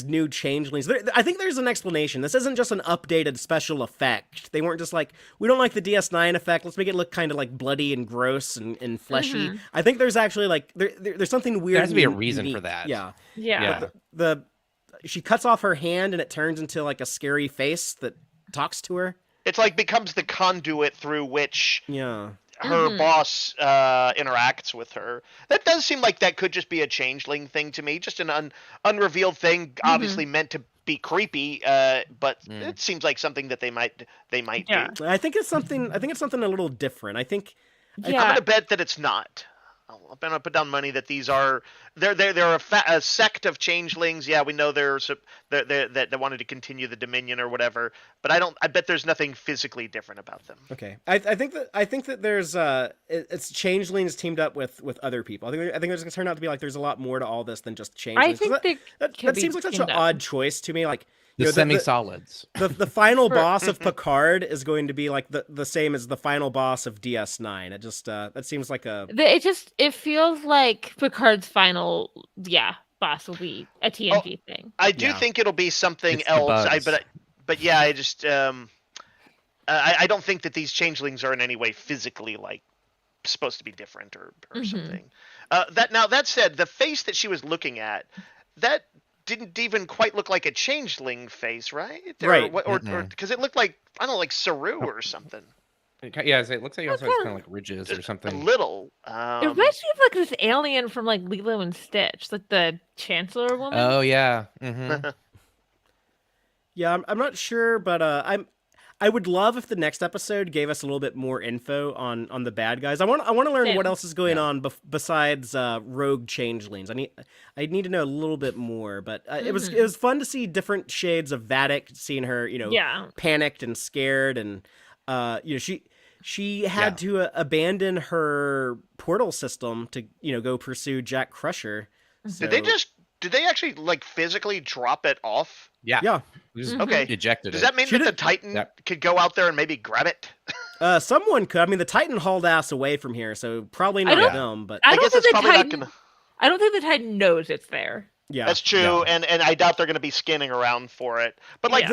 new changelings. I think there's an explanation. This isn't just an updated special effect. They weren't just like, we don't like the DS9 effect. Let's make it look kind of like bloody and gross and fleshy. I think there's actually like there's something weird. There has to be a and reason for unique. that. Yeah. Yeah. The she cuts off her hand and it turns into like a scary face that talks to her. It's like becomes the conduit through which Yeah. her boss interacts with her. That does seem like that could just be a changeling thing to me, just an unrevealed thing, obviously meant to be creepy, but it seems like something that they might Yeah. do. I think it's something a little different. I think I'm gonna bet that it's not. I'm gonna put down money that these are they're a sect of changelings. Yeah, we know that wanted to continue the Dominion or whatever, but I bet there's nothing physically different about them. Okay, I think that there's it's changelings teamed up with other people. I think there's gonna turn out to be like there's a lot more to all this than just changelings. I think they that could be seems like such an teamed up. odd choice to me. Like The you know, semi-solids. the final boss of Picard is going to be like the same as the final boss of DS9. It just that seems like a It feels like Picard's final boss will be a TNG thing. I do think it'll be something It's the else. bugs. But yeah, I just I don't think that these changelings are in any way physically like supposed to be different or something. That said, the face that she was looking at, that didn't even quite look like a changeling face, right? Right. Or because it looked like, I don't know, like Saru or something. Yeah, it looks like he also has kind of like ridges or A something. little. It reminds me of like this alien from like Lilo and Stitch, like the Chancellor woman. Oh yeah. Mm-hmm. Yeah, I'm not sure, but I would love if the next episode gave us a little bit more info on the bad guys. I want to learn what else is going on besides rogue changelings. I need to know a little bit more. But it was fun to see different shades of Vatic, seeing her panicked and scared, and she had to abandon her portal system to go pursue Jack Crusher. So, Did they actually like physically drop it off? Yeah. Okay. Ejected Does it. that mean that the Titan could go out there and maybe grab it? Someone could. I mean, the Titan hauled ass away from here, so probably not them. But I guess it's probably not gonna. I don't think the Titan knows it's there. Yeah, that's true, and I doubt they're going to be scanning around for it. But like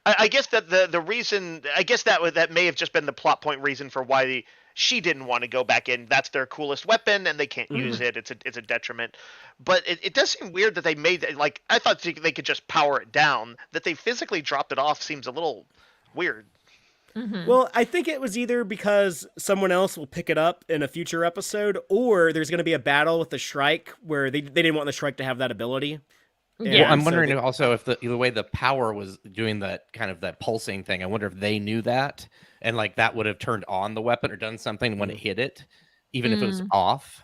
I guess that the reason, I guess that may have just been the plot point reason for why she didn't want to go back in. That's their coolest weapon, and they can't use it. It's a detriment. But it does seem weird that they made like, I thought they could just power it down. That they physically dropped it off seems a little weird. Well, I think it was either because someone else will pick it up in a future episode, or there's going to be a battle with the Shrike where they didn't want the Shrike to have that ability. Yeah, well, I'm wondering also if the way the power was doing that kind of that pulsing thing. I wonder if they knew that, and like that would have turned on the weapon or done something when it hit it, even if it was off.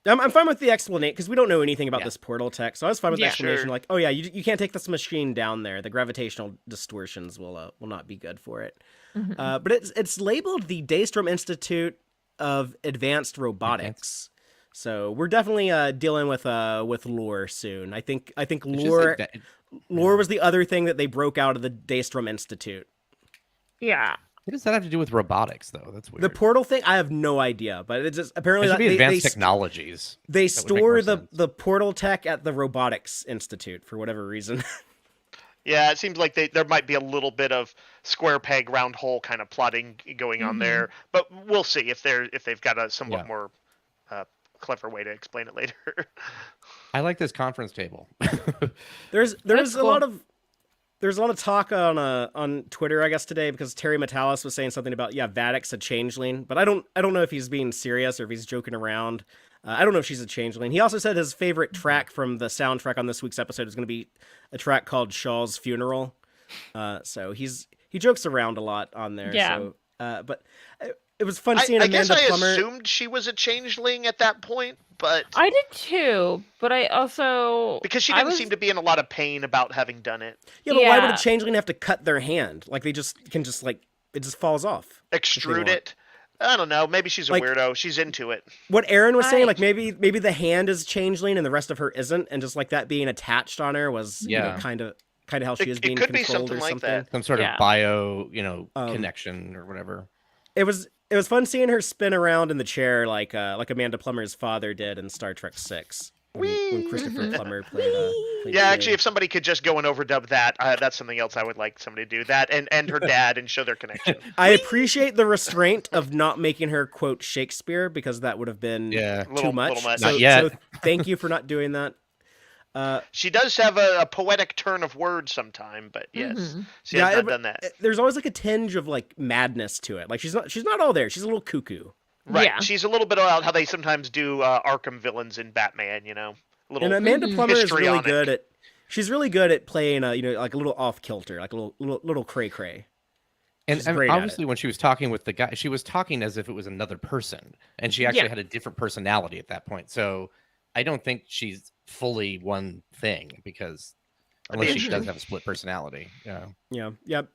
I'm fine with the explanation because we don't know anything about this portal tech, so I was fine with the explanation. Sure. Like, oh yeah, you can't take this machine down there. The gravitational distortions will not be good for it. But it's labeled the Daystrom Institute of Advanced Robotics. So we're definitely dealing with lore soon. I think lore was the other thing that they broke out of the Daystrom Institute. Yeah. What does that have to do with robotics, though? That's weird. The portal thing, I have no idea, but it's just apparently it should be advanced technologies. They store the portal tech at the Robotics Institute for whatever reason. Yeah, it seems like there might be a little bit of square peg round hole kind of plotting going on there, but we'll see if they've got a somewhat more clever way to explain it later. I like this conference table. There's That's a cool. lot of There's a lot of talk on Twitter, I guess, today because Terry Matalas was saying something about Vadic's a changeling, but I don't know if he's being serious or if he's joking around. I don't know if she's a changeling. He also said his favorite track from the soundtrack on this week's episode is going to be a track called Shaw's Funeral. So he jokes around a lot on there. Yeah. So, but it was fun seeing I Amanda guess I Plummer. assumed she was a changeling at that point, but I did too, but I also because she didn't seem to be in a lot of pain about having done it. Yeah, but why would Yeah. a changeling have to cut their hand? Like they can just like it just falls off. Extrude it. I don't know. Maybe she's a Like- weirdo. She's into it. What Aaron was saying, I- like maybe the hand is changeling and the rest of her isn't, and just like that being attached on her was Yeah. kind of how she is It being could be controlled something or like something. that. Some sort Yeah. of bio, Um, connection or whatever. It was fun seeing her spin around in the chair like Amanda Plummer's father did in Star Trek VI when Christopher Plummer played. Yeah, actually, if somebody could just go and overdub that, that's something else I would like somebody to do. That and her dad and show their connection. I appreciate the restraint of not making her quote Shakespeare because that would have been Yeah. too much. Little much. So, Not yet. so thank you for not doing that. She does have a poetic turn of words sometime, but yes, Mhm. she has not but done that. There's always like a tinge of like madness to it. Like she's not all there. She's a little cuckoo. Right. Yeah. She's a little bit about how they sometimes do Arkham villains in Batman, A little And Amanda Plummer is really histrionic. good at. She's really good at playing, like a little off kilter, like a little cray cray. And, She's and great at obviously, when she was talking with the guy, she was talking as if it was another person, and she actually Yeah. had a different personality at that point. So I don't think she's fully one thing because unless she does have a split personality. Yeah.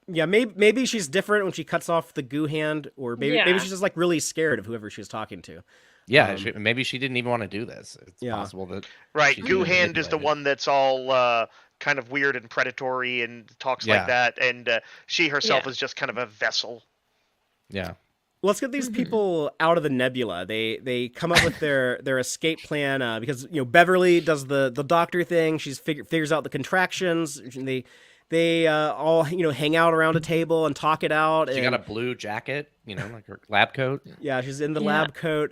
Yeah. Maybe she's different when she cuts off the goo hand, or maybe Yeah. she's just like really scared of whoever she's talking to. Yeah, maybe she didn't even want to do this. It's Yeah. possible that Right. she's Goo being Hand is the manipulated. one that's all kind of weird and predatory and talks Yeah. like that, and she herself Yeah. is just kind of a vessel. Yeah. Let's get these people out of the nebula. They come up with their escape plan because Beverly does the doctor thing. She figures out the contractions. And they all hang out around a table and talk it out. She and, got a blue jacket, like her lab coat. Yeah, she's in the Yeah. lab coat.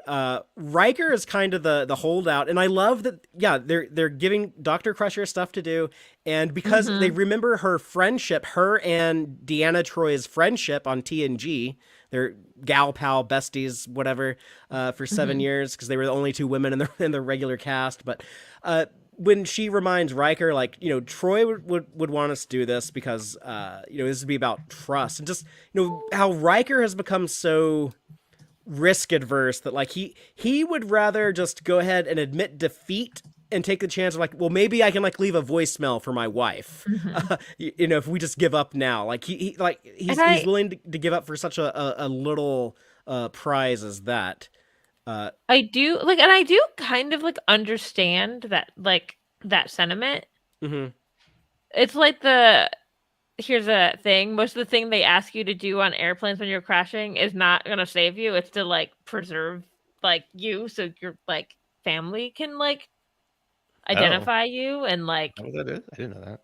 Riker is kind of the holdout, and I love that. Yeah, they're giving Dr. Crusher stuff to do, and because they remember her friendship, her and Deanna Troy's friendship on TNG, they're gal pal besties, whatever, for 7 years because they were the only two women in the regular cast. But when she reminds Riker, like, Troy would want us to do this because, this would be about trust. And just, how Riker has become so risk adverse that, like, he would rather just go ahead and admit defeat and take the chance of, like, well, maybe I can, like, leave a voicemail for my wife. If we just give up now. Like, he's willing to give up for such a little prize as that. I do and I do kind of understand that sentiment. Mm-hmm. It's like here's a thing. Most of the thing they ask you to do on airplanes when you're crashing is not gonna save you. It's to preserve you so your family can identify you and Oh, that is? I didn't know that.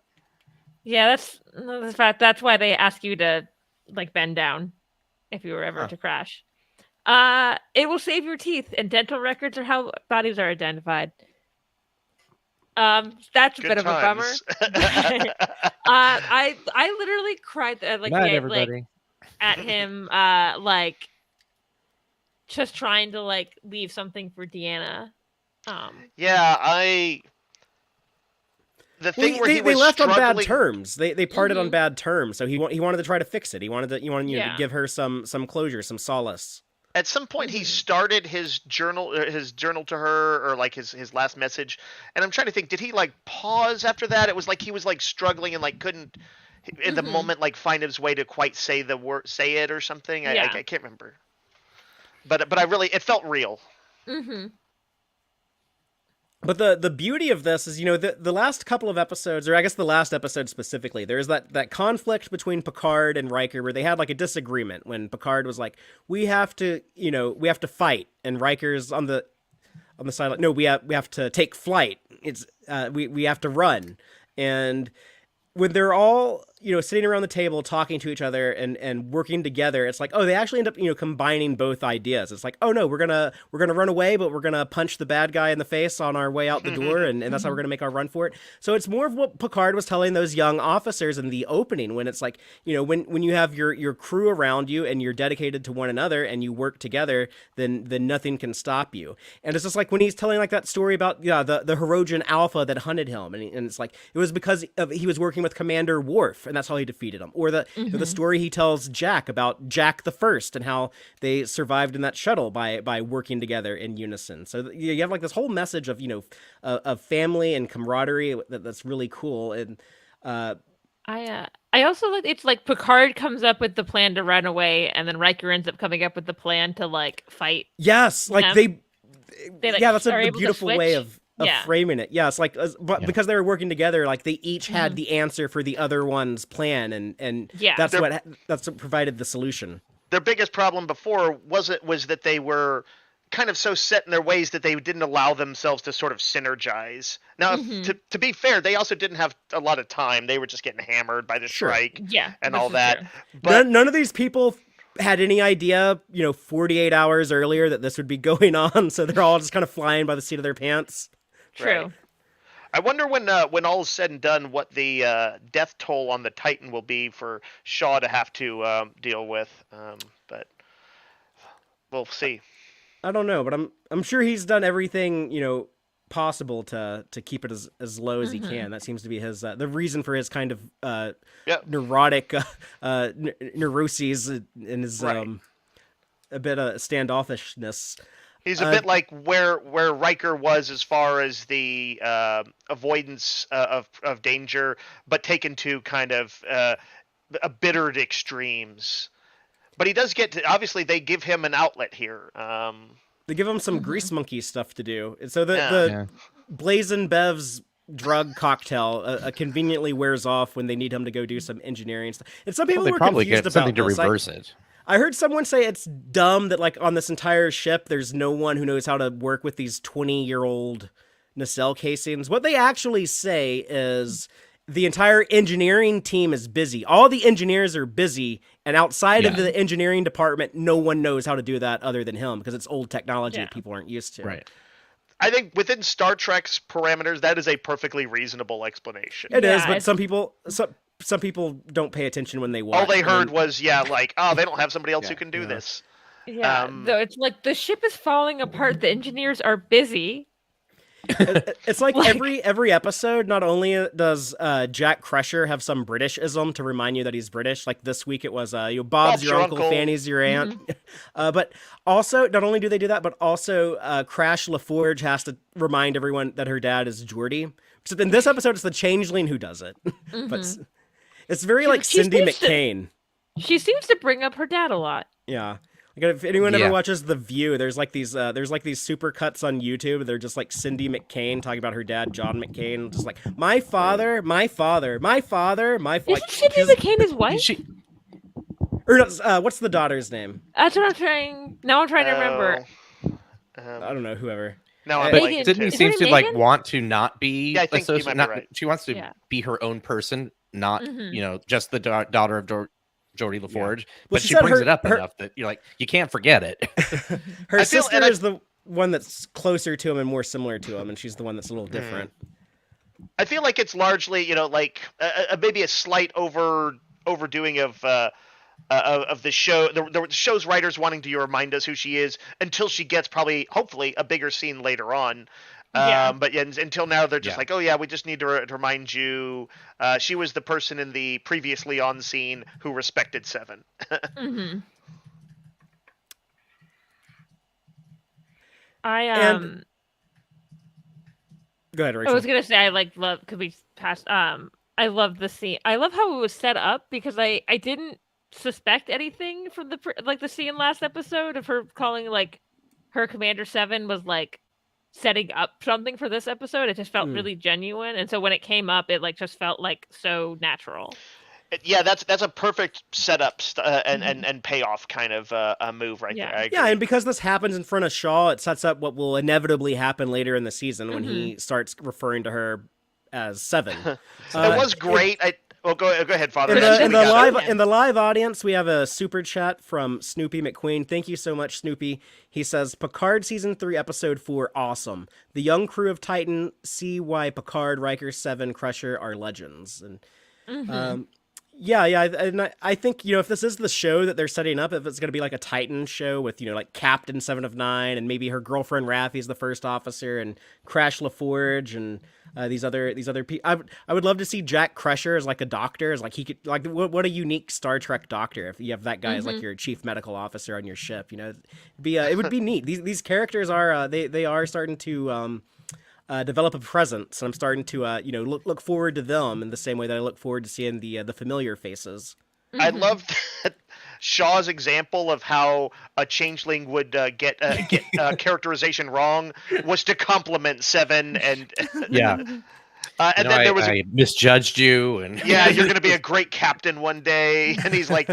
yeah, that's the fact. That's why they ask you to bend down if you were ever to crash. It will save your teeth, and dental records are how bodies are identified. That's a Good bit of a bummer. times. I literally cried Night, everybody. at him just trying to leave something for Deanna. Yeah, the thing where they he was left on bad struggling- terms. They parted on bad terms. So he wanted to try to fix it. He wanted to Yeah. give her some closure, some solace. At some point, he started his journal to her, or his last message. And I'm trying to think, did he pause after that? It was he was struggling and couldn't in the moment find his way to quite say it or something. Yeah. I can't remember. But I really, it felt real. Mm-hmm. But the beauty of this is, the last couple of episodes, or I guess the last episode specifically, there's that conflict between Picard and Riker where they had a disagreement when Picard was like, we have to fight, and Riker's on the side like, no, we have to take flight. It's we have to run. And when they're all, sitting around the table talking to each other and working together, it's like, oh, they actually end up, combining both ideas. It's like, oh no, we're gonna run away, but we're gonna punch the bad guy in the face on our way out the door, and that's how we're gonna make our run for it. So it's more of what Picard was telling those young officers in the opening, when it's like, when you have your crew around you and you're dedicated to one another and you work together, then nothing can stop you. And it's just like when he's telling like that story about the Herodian Alpha that hunted him, and it's like it was because he was working with Commander Worf, and that's how he defeated him. Or the story he tells Jack about Jack the First and how they survived in that shuttle by working together in unison. So you have like this whole message of of family and camaraderie that's really cool. And I also like, it's like Picard comes up with the plan to run away, and then Riker ends up coming up with the plan to like fight. yes, like them. they like, that's are a able to beautiful switch. way of framing it. Yeah, it's like, but because they were working together, like they each had the answer for the other one's plan, and that's what provided the solution. Their biggest problem before was that they were kind of so set in their ways that they didn't allow themselves to sort of synergize. Now, to be fair, they also didn't have a lot of time. They were just getting hammered by the strike and all that. True. But none of these people had any idea, 48 hours earlier that this would be going on, so they're all just kind of flying by the seat of their pants. True. Right. I wonder when all is said and done what the death toll on the Titan will be for Shaw to have to deal with. But we'll see. I don't know, but I'm sure he's done everything possible to keep it as low as he can. That seems to be his the reason for his kind of neurotic neuroses and his a bit of standoffishness. He's a bit like where Riker was as far as the avoidance of danger, but taken to kind of embittered extremes. But he does get to, obviously they give him an outlet here. They give him some grease monkey stuff to do. And so the Blazin' Bev's drug cocktail conveniently wears off when they need him to go do some engineering stuff. And some people were probably confused get about something to this. reverse it. I heard someone say it's dumb that like on this entire ship, there's no one who knows how to work with these 20-year-old nacelle casings. What they actually say is the entire engineering team is busy. All the engineers are busy, and outside of the engineering department, no one knows how to do that other than him because it's old technology that people aren't used to. Right. I think within Star Trek's parameters, that is a perfectly reasonable explanation. It is, but some people don't pay attention when they watch. All they heard was, they don't have somebody else who can do this. Yeah, though it's like the ship is falling apart. The engineers are busy. It's like every episode, not only does Jack Crusher have some Britishism to remind you that he's British, like this week it was Bob's your uncle, Fanny's your aunt. But also, not only do they do that, but also Crash LaForge has to remind everyone that her dad is Geordie. So in this episode, it's the changeling who does it. But it's very like Cindy McCain. She seems to bring up her dad a lot. Yeah. Like if anyone ever watches The View, there's like these super cuts on YouTube. They're just like Cindy McCain talking about her dad, John McCain, just like my father. Isn't Cindy McCain his wife? Or what's the daughter's name? That's what I'm trying. Now I'm trying to remember. I don't know. Whoever. No, I'm Sydney seems to like want to not be I think you might be right. She wants to be her own person, not just the daughter of Geordie LaForge, but she brings it up enough that you're like, you can't forget it. Her sister is the one that's closer to him and more similar to him, and she's the one that's a little different. I feel like it's largely, maybe a slight overdoing of the show, the show's writers wanting to remind us who she is until she gets hopefully a bigger scene later on. But until now, they're just like, oh yeah, we just need to remind you. She was the person in the previously on scene who respected Seven. And... Go ahead, Rachel. I was gonna say I love the scene. I love how it was set up because I didn't suspect anything from the scene last episode of her calling like her Commander 7 was like setting up something for this episode. It just felt really genuine, and so when it came up, it like just felt like so natural. Yeah, that's a perfect setup and payoff kind of a move right there. I agree. Yeah, and because this happens in front of Shaw, it sets up what will inevitably happen later in the season when he starts referring to her as Seven. It was great. Well, go ahead, Father. In That's the, what in we the got. live in the live audience, we have a super chat from Snoopy McQueen. Thank you so much, Snoopy. He says, "Picard season 3, episode 4, awesome. The young crew of Titan see why Picard, Riker, Seven, Crusher are legends." And I think if this is the show that they're setting up, if it's going to be like a Titan show with like Captain Seven of Nine and maybe her girlfriend Raffi's the first officer and Crash LaForge and these other people, I would love to see Jack Crusher as like a doctor, as like he could like what a unique Star Trek doctor if you have that guy as like your chief medical officer on your ship. It would be neat. These characters are they are starting to develop a presence, and I'm starting to look forward to them in the same way that I look forward to seeing the familiar faces. I love that Shaw's example of how a changeling would get characterization wrong was to compliment Seven, and Yeah. and then there was I misjudged you, and yeah, you're going to be a great captain one day, and she's like,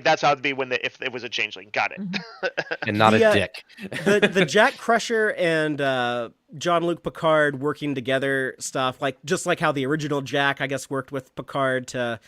that's how it'd be if it was a changeling. Got it. and not a dick. The Jack Crusher and Jean-Luc Picard working together stuff, just like how the original Jack, I guess, worked with Picard to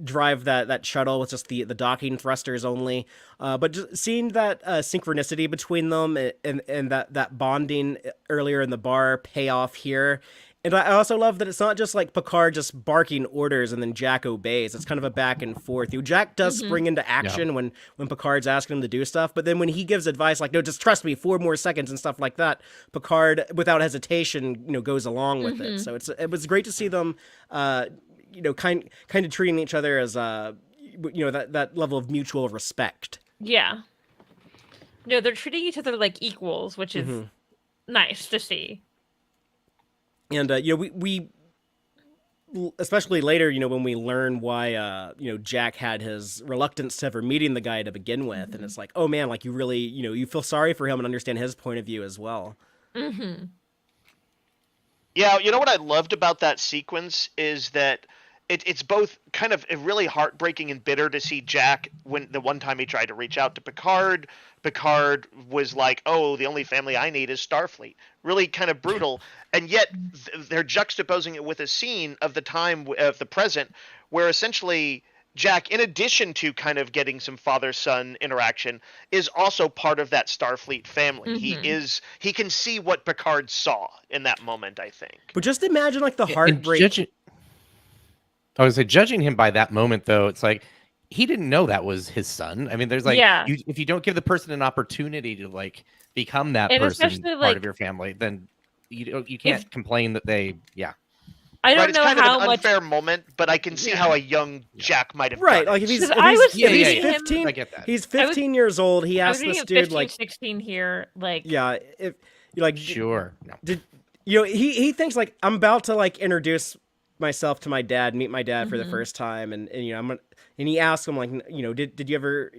drive that shuttle with just the docking thrusters only. But just seeing that synchronicity between them and that bonding earlier in the bar pay off here. And I also love that it's not just like Picard just barking orders and then Jack obeys. It's kind of a back and forth. Jack does spring into action when Picard's asking him to do stuff, but then when he gives advice like, no, just trust me, 4 more seconds and stuff like that, Picard, without hesitation, goes along with it. So it was great to see them, kind of treating each other as, that level of mutual respect. Yeah. No, they're treating each other like equals, which is nice to see. And we especially later, when we learn why Jack had his reluctance to ever meeting the guy to begin with, and it's like, oh man, like you really you feel sorry for him and understand his point of view as well. Yeah, what I loved about that sequence is that it's both kind of really heartbreaking and bitter to see Jack when the one time he tried to reach out to Picard was like, oh, the only family I need is Starfleet. Really kind of brutal. And yet they're juxtaposing it with a scene of the time of the present where essentially Jack, in addition to kind of getting some father-son interaction, is also part of that Starfleet family. He can see what Picard saw in that moment, I think. But just imagine like the heartbreak. I would say, judging him by that moment, though, it's like he didn't know that was his son. I mean, there's like, if you don't give the person an opportunity to like become that person part of your family, then you can't complain that they, I don't know it's kind how of an much unfair moment, but I can see how a young Jack might have right. done Like it. if he's 15, I get that. He's 15 years old. He asked this dude 15, like 16 here, like if like sure, no. did he thinks like I'm about to like introduce myself to my dad, meet my dad for the first time, and and he asks him like, did you ever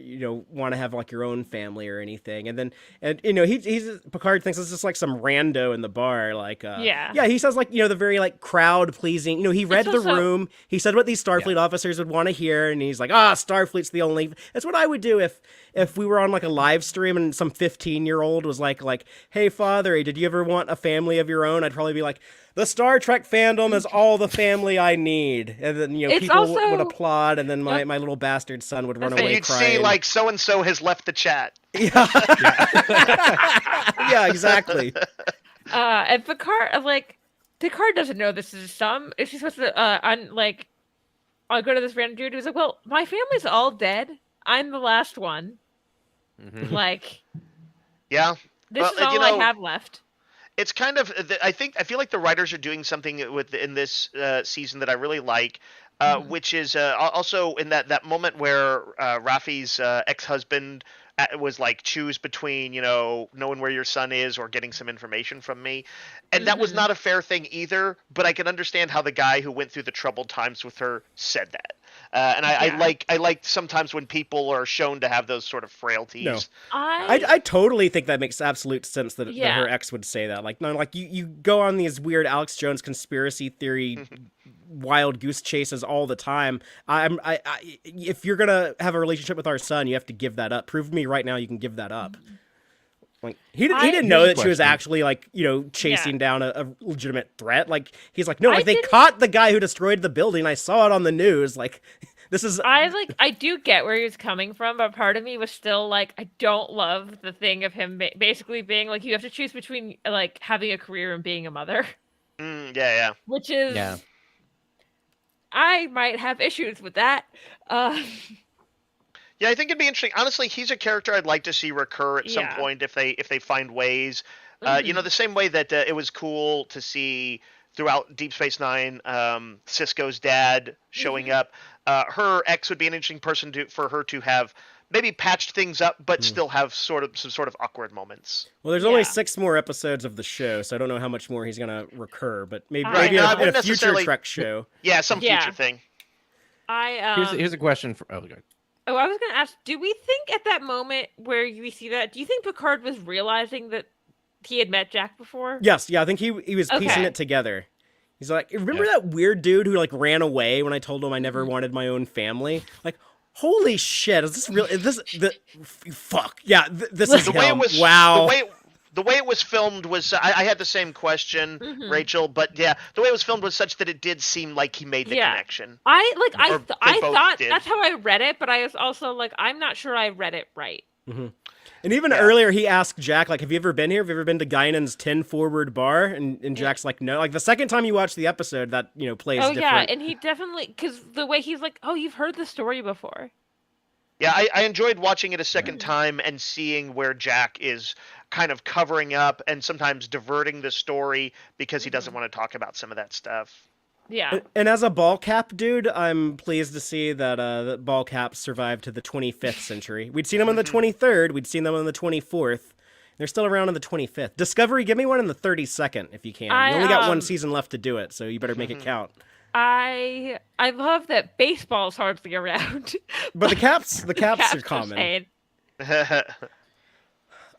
want to have like your own family or anything? And he's Picard thinks it's just like some rando in the bar, like he says like the very like crowd pleasing. He read the room. He said what these Starfleet officers would want to hear, and he's like, Starfleet's the only. That's what I would do if we were on like a live stream and some 15-year-old was like, hey father, did you ever want a family of your own? I'd probably be like, the Star Trek fandom is all the family I need. And then, people would applaud, and then my little bastard son would run away and you'd crying. see, like, so-and-so has left the chat. Yeah. Yeah, exactly. And Picard doesn't know this is some. Is she supposed to, I'll go to this random dude who's like, well, my family's all dead. I'm the last one. Yeah. This is all I have left. It's kind of I feel like the writers are doing something in this season that I really like, which is also in that moment where Raffi's ex-husband was like, choose between knowing where your son is or getting some information from me, and that was not a fair thing either, but I can understand how the guy who went through the troubled times with her said that. And I like sometimes when people are shown to have those sort of frailties. No. I totally think that makes absolute sense that her ex would say that. Like, no, like you go on these weird Alex Jones conspiracy theory wild goose chases all the time. If you're gonna have a relationship with our son, you have to give that up. Prove to me right now you can give that up. Like he I- didn't know Here's that a she was question. actually like, chasing down a legitimate threat. Like he's like, no, like they didn't- caught the guy who destroyed the building. I saw it on the news. Like this is I do get where he's coming from, but part of me was still like, I don't love the thing of him basically being like, you have to choose between like having a career and being a mother, Yeah. which is, Yeah. I might have issues with that. Yeah, I think it'd be interesting. Honestly, he's a character I'd like to see recur at some Yeah. point if they find ways. The same way that it was cool to see throughout Deep Space Nine, Cisco's dad showing up. Her ex would be an interesting person for her to have maybe patched things up, but still have some sort of awkward moments. well, there's only Yeah. 6 more episodes of the show, so I don't know how much more he's gonna recur, but maybe Right, maybe no, I in wouldn't a future necessarily- Trek show. Yeah, some Yeah. future thing. Here's a question for. Oh, good. Oh, I was gonna ask, do we think at that moment where we see that, do you think Picard was realizing that he had met Jack before? Yes, yeah, I think he was piecing Okay. it together. He's like, remember that weird dude who like ran away when I told him I never wanted my own family? Like, holy shit, is this real? Is this the fuck? Yeah, this is The way him. it was, Wow. the way it was filmed was. I had the same question, Rachel, but yeah, the way it was filmed was such that it did seem like he made the Yeah. connection. I Or they I both thought did. that's how I read it, but I was also like, I'm not sure I read it right. And even earlier, he asked Jack, like, have you ever been here? Have you ever been to Guinan's 10 Forward Bar? And Jack's like, no. Like, the second time you watch the episode, that, plays Oh different. yeah, and he definitely, because the way he's like, oh, you've heard the story before. Yeah, I enjoyed watching it a second time and seeing where Jack is kind of covering up and sometimes diverting the story because he doesn't want to talk about some of that stuff. Yeah. And as a ball cap dude, I'm pleased to see that ball caps survived to the 25th century. We'd seen them on the 23rd. We'd seen them on the 24th. They're still around on the 25th. Discovery, give me one in the 32nd if you can. You only got one season left to do it, so you better make it count. I love that baseball's hardly around. But the caps are Caps common. stayed.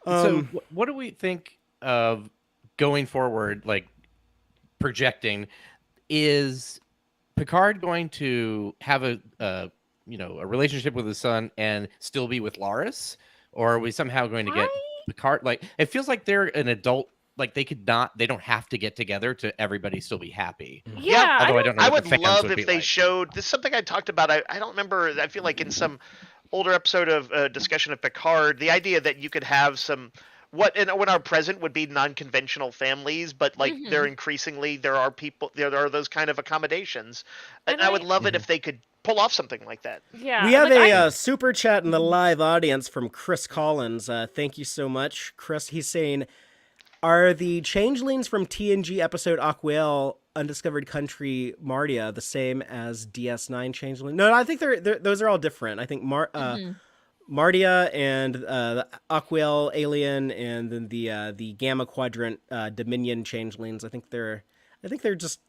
So, what do we think of going forward? Like projecting, is Picard going to have a relationship with his son and still be with Laris, or are we somehow going to get Picard? Like, it feels like they're an adult. Like they don't have to get together to everybody still be happy. Yeah. Although I don't know. I what would the fans love would if be they like. showed this is something I talked about. I don't remember. I feel like in some older episode of discussion of Picard, the idea that you could have some what in our present would be non-conventional families, but like there are people there are those kind of accommodations, and I would love it if they could pull off something like that. Yeah. We have like, a super chat in the live audience from Chris Collins. Thank you so much, Chris. He's saying, are the changelings from TNG episode Aquel Undiscovered Country Mardia the same as DS9 changeling? No, I think they're those are all different. I think Mardia and the Aquel alien and then the Gamma Quadrant Dominion changelings. I think they're just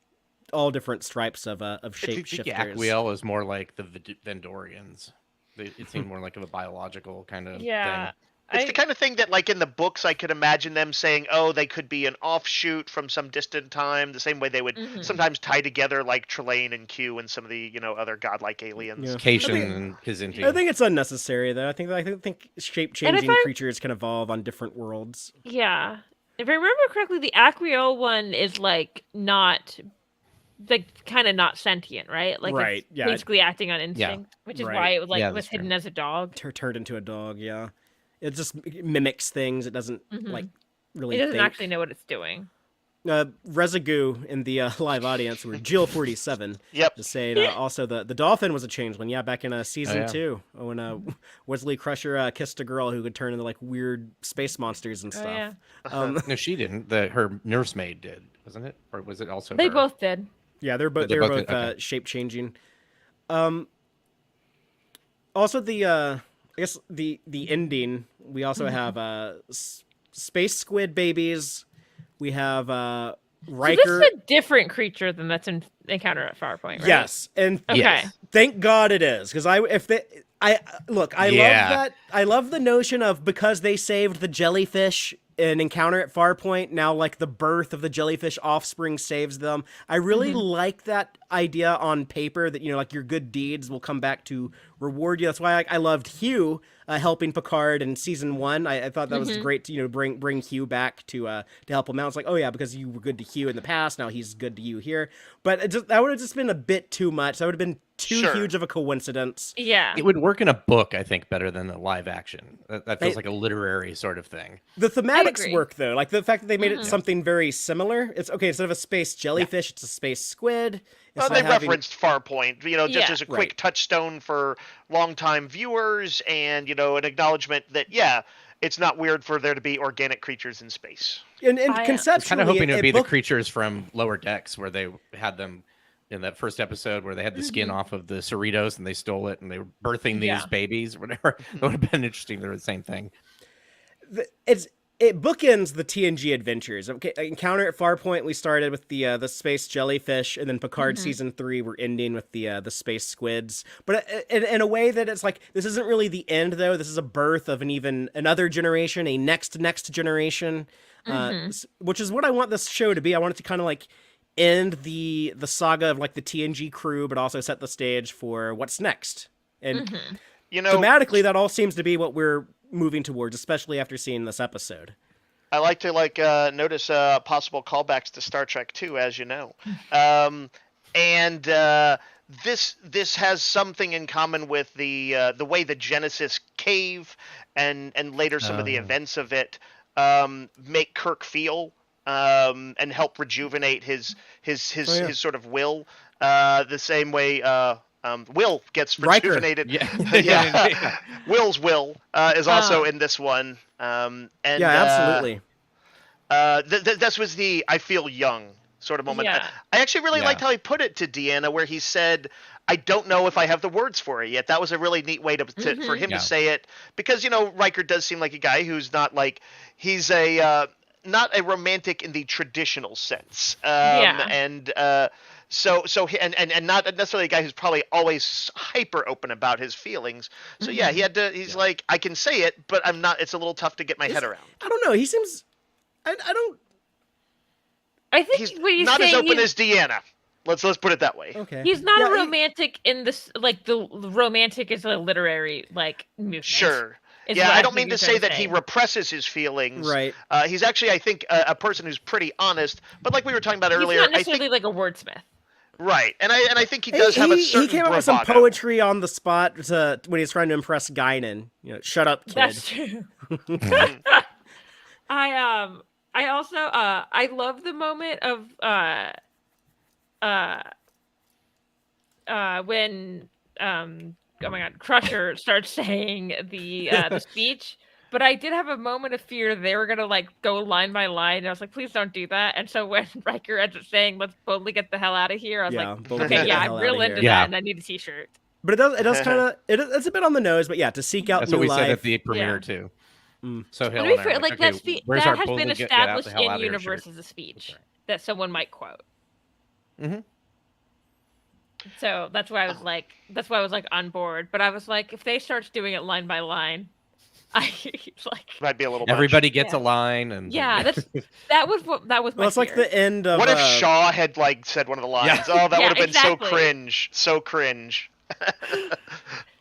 all different stripes of shapeshifters. Aquil is more like the Vendorians. It seemed more like a biological kind of Yeah. thing. It's the kind of thing that, like in the books, I could imagine them saying, "Oh, they could be an offshoot from some distant time." The same way they would sometimes tie together, like Trelane and Q and some of the other godlike aliens. Yeah. Cation and Kazinti. I think it's unnecessary though. I think shape changing creatures can evolve on different worlds. Yeah. If I remember correctly, the Aquio one is like not, like kind of not sentient, right? Like Right, it's yeah. basically acting on instinct, which is Right. why it was Yeah, was that's hidden fair. as a dog. Turned into a dog. Yeah, it just mimics things. It doesn't like really. It doesn't think. actually know what it's doing. Residue in the live audience were Jill 47. Yep. Just saying. Also, the dolphin was a changeling. Yeah, back in season yeah. 2 when Wesley Crusher kissed a girl who could turn into like weird space monsters and stuff. yeah. No, she didn't. Her nursemaid did, wasn't it? Or was it also They her? both did. Yeah, they're both They're both both shape changing. Also, I guess the ending. We also have space squid babies. We have So Riker. this is a different creature than that's in Encounter at Farpoint, right? Yes, and Okay. Yes. thank God it is, because I love Yeah. that. I love the notion of because they saved the jellyfish in Encounter at Farpoint, now like the birth of the jellyfish offspring saves them. I really like that idea on paper that like your good deeds will come back to reward you. That's why I loved Hugh helping Picard in season 1. I thought that was great to bring Hugh back to help him out. It's like, oh yeah, because you were good to Hugh in the past, now he's good to you here. But that would have just been a bit too much. That would have been too huge of a coincidence. Yeah. It would work in a book, I think, better than a live action. That feels like a literary sort of thing. The thematics work, though. Like, the fact that they made it something very similar. It's, okay, instead of a space jellyfish, it's a space squid. Well, they referenced Farpoint, just as a quick touchstone for longtime viewers and, an acknowledgement that, it's not weird for there to be organic creatures in space. And conceptually, I was kind of hoping it would be the creatures from Lower Decks, where they had them in that first episode where they had the skin off of the Cerritos and they stole it and they were birthing these babies or whatever. It would have been interesting. They're the same thing. It bookends the TNG adventures. Okay, Encounter at Farpoint, we started with the space jellyfish, and then Picard season 3, we're ending with the space squids. But in a way that it's like, this isn't really the end, though. This is a birth of another generation, a next generation, which is what I want this show to be. I want it to kind of like end the saga of like the TNG crew, but also set the stage for what's next. And thematically, that all seems to be what we're moving towards, especially after seeing this episode. I like to notice possible callbacks to Star Trek 2, as you know. This has something in common with the way the Genesis cave and later some of the events of it make Kirk feel and help rejuvenate his sort of will, the same way Will gets rejuvenated. Yeah. Will's will is also in this one. Absolutely. This was the I feel young sort of moment. Yeah. I actually really liked how he put it to Deanna, where he said, I don't know if I have the words for it yet. That was a really neat way for him to say it, because, Riker does seem like a guy who's not like, he's not a romantic in the traditional sense. So not necessarily a guy who's probably always hyper open about his feelings. So he had to. He's like, I can say it, but I'm not. It's a little tough to get my head around. I don't know. He seems. I don't. I think he's what he's not as saying open as Deanna. Let's put it that way. Okay. He's not a romantic in this. Like the romantic is a literary movement. Sure. I don't mean to say that he represses his feelings. Right. He's actually, I think, a person who's pretty honest. But like we were talking about earlier, he's not necessarily like a wordsmith. Right, and I think he does have a certain He came up with some poetry on the spot when he's trying to impress Guinan. Shut up, kid. That's true. I also I love the moment of when oh my god, Crusher starts saying the speech. But I did have a moment of fear they were gonna go line by line, and I was like, please don't do that. And so when Riker ends up saying, let's boldly get the hell out of here, I was like, okay, I'm real into that, and I need a t-shirt. But it does kind of it's a bit on the nose, but to seek out that's new what we life. said at the premiere too. So to be fair, that has been established in universe as a speech that someone might quote. So that's why I was on board. But I was like, if they start doing it line by line, might be a little. Everybody gets a line, and that was my it's like the end of. What if Shaw had said one of the lines? Yeah. Oh, that would have been so cringe, so cringe.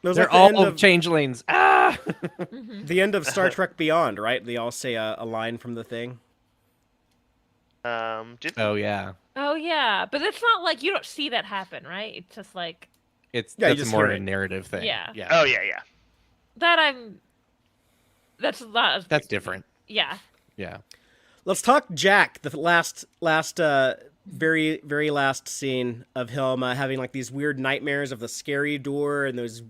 They're all changelings. The end of Star Trek Beyond, right? They all say a line from the thing. Oh yeah, but it's not like you don't see that happen, right? It's just like that's more a narrative thing. Yeah. Oh yeah. That's different. Yeah. Let's talk Jack. The last very very last scene of him having these weird nightmares of the scary door and those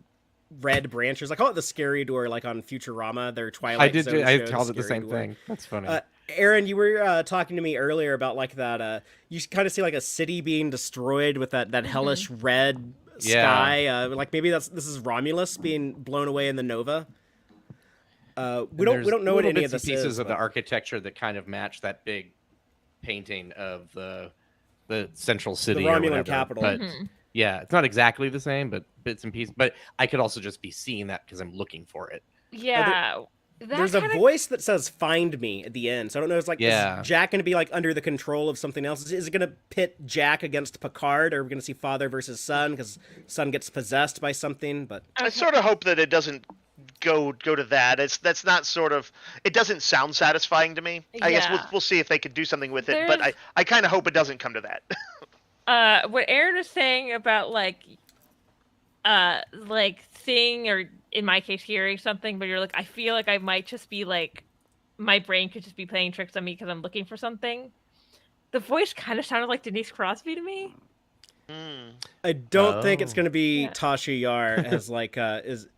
red branches. I call it the scary door, like on Futurama, their Twilight Zone show. I called it the same thing. That's funny. Aaron, you were talking to me earlier about that. You kind of see a city being destroyed with that hellish red sky. Maybe this is Romulus being blown away in the Nova. We don't know what any of this pieces of the architecture that kind of match that big painting of the central city, the Romulan or whatever. capital. But it's not exactly the same, but bits and pieces. But I could also just be seeing that because I'm looking for it. Yeah. There's a voice that says "Find me" at the end, so I don't know. It's like, is Jack going to be like under the control of something else? Is it going to pit Jack against Picard, or are we going to see father versus son because son gets possessed by something? But I sort of hope that it doesn't go to that. That's not sort of. It doesn't sound satisfying to me. I guess we'll see if they could do something with it, but I kind of hope it doesn't come to that. What Aaron is saying about like seeing, or in my case hearing something, but you're like, I feel like I might just be like, my brain could just be playing tricks on me because I'm looking for something. The voice kind of sounded like Denise Crosby to me. I don't think it's going to be Tasha Yar as like is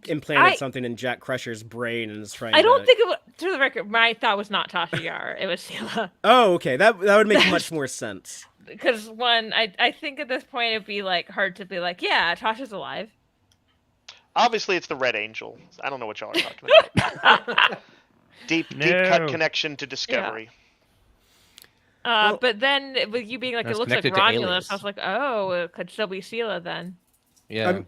implanted something in Jack Crusher's brain and is trying. I don't think it was, to the record, my thought was not Tasha Yar. It was Sela. Oh, okay, that would make much more sense. Because I think at this point it'd be like hard to be like, yeah, Tasha's alive. Obviously, it's the Red Angel. I don't know what y'all are talking about. deep cut connection to Discovery. Yeah. But then with you being like, it looks like Romulus, I was like, oh, it could still be Sela then. Yeah.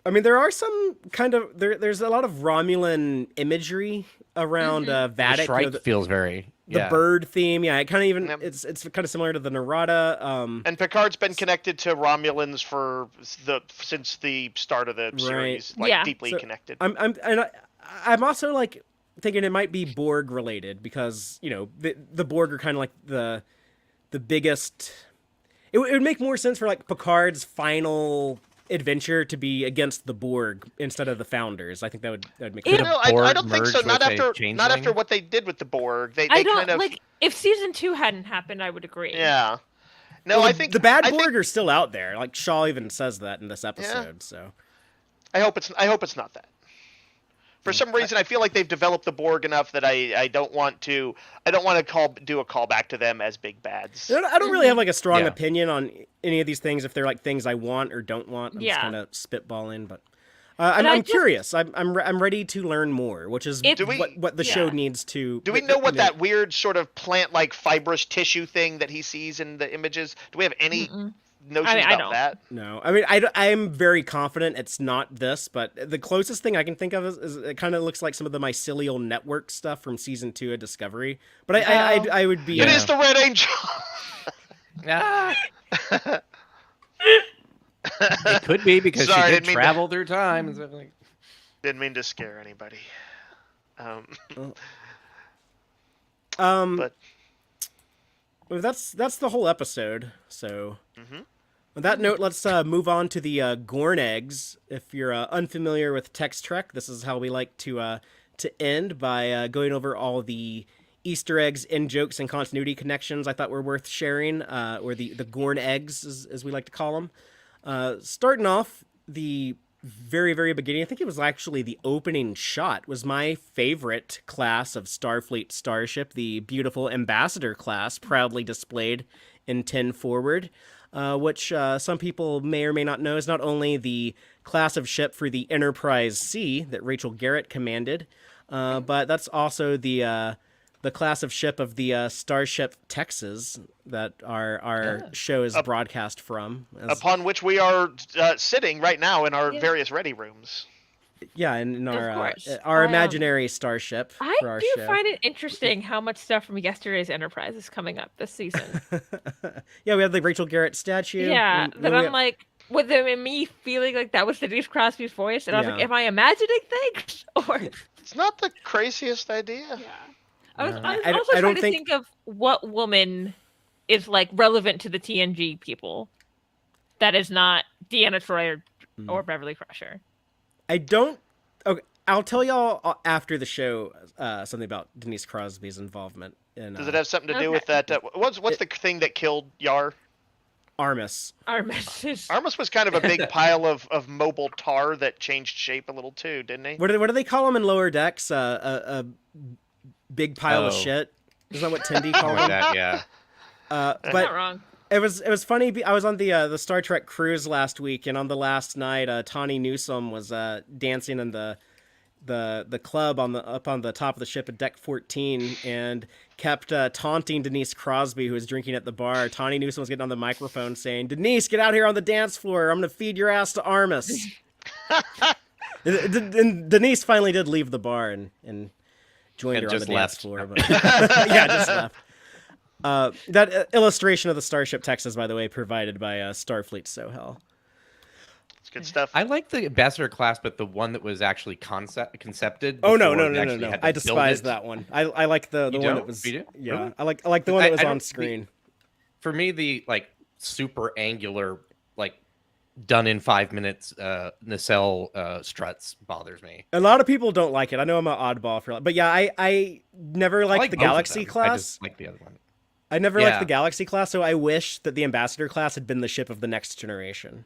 I mean, there are some kind of there's a lot of Romulan imagery around Vadic. The Shrike feels very the bird theme. Yeah, it kind of even it's kind of similar to the Narada. And Picard's been connected to Romulans since the start of the series, deeply connected. I'm also like thinking it might be Borg related because the Borg are kind of like the biggest. It would make more sense for like Picard's final adventure to be against the Borg instead of the Founders. I think that would make sense. No, I don't think so. Not after what they did with the Borg. They kind of like if season 2 hadn't happened, I would agree. Yeah. No, well, I think the bad Borg are still out there. Like Shaw even says that in this episode. So I hope it's not that. For some reason, I feel like they've developed the Borg enough that I don't want to do a callback to them as big bads. I don't really have like a strong opinion on any of these things if they're like things I want or don't want. I'm just kind of spitballing, but I'm curious. I'm ready to learn more, which is what the show needs to. Do we know what that weird sort of plant-like fibrous tissue thing that he sees in the images? Do we have any notions about that? No, I mean I am very confident it's not this, but the closest thing I can think of is it kind of looks like some of the mycelial network stuff from season 2 of Discovery. But I would be. It is the Red Angel. It could be because she did travel through time and stuff like. Didn't mean to scare anybody. But well, that's the whole episode. So. On that note, let's move on to the Gorn eggs. If you're unfamiliar with Tex-Trek, this is how we like to end by going over all the Easter eggs, in-jokes, and continuity connections I thought were worth sharing, or the Gorn eggs, as we like to call them. Starting off, the very, very beginning, I think it was actually the opening shot, was my favorite class of Starfleet starship, the beautiful Ambassador class, proudly displayed in 10 Forward. Which some people may or may not know is not only the class of ship for the Enterprise C that Rachel Garrett commanded, but that's also the class of ship of the Starship Texas that our show is broadcast from. Upon which we are sitting right now in our various ready rooms. Yeah, in our imaginary starship for our show. I do find it interesting how much stuff from yesterday's Enterprise is coming up this season. Yeah, we have the Rachel Garrett statue. Yeah, I'm like, with me feeling like that was Denise Crosby's voice, and I was like, am I imagining things? Or it's not the craziest idea. Yeah. I was also trying to think of what woman is like relevant to the TNG people that is not Deanna Troi or Beverly Crusher. I don't. Okay, I'll tell y'all after the show something about Denise Crosby's involvement. Does it have something to do with that? What's the thing that killed Yar? Armis. Armis was kind of a big pile of mobile tar that changed shape a little too, didn't he? What do they call him in Lower Decks? A big pile of shit. Isn't that what Tindy called him? Yeah. But not wrong. It was funny. I was on the Star Trek cruise last week, and on the last night, Tawny Newsome was dancing in the club up on the top of the ship at deck 14, and kept taunting Denise Crosby, who was drinking at the bar. Tawny Newsome was getting on the microphone saying, "Denise, get out here on the dance floor. I'm gonna feed your ass to Armis." And Denise finally did leave the bar and joined her on the just dance left. floor. But yeah, just left. That illustration of the Starship Texas, by the way, provided by Starfleet Sohel. It's good stuff. I like the ambassador class, but the one that was actually concepted. Oh no, before no, they no, no, actually no! had to I build despise it. that one. I like the You one that don't? was. You do? Yeah, Really? I like the one that was I on don't- screen. For me, the like super angular, like done in 5 minutes nacelle struts bothers me. A lot of people don't like it. I know I'm an oddball for, but yeah, I never liked I like the both of Galaxy them. class. I just like the other one. I never liked the Yeah. Galaxy class, so I wish that the Ambassador class had been the ship of the next generation.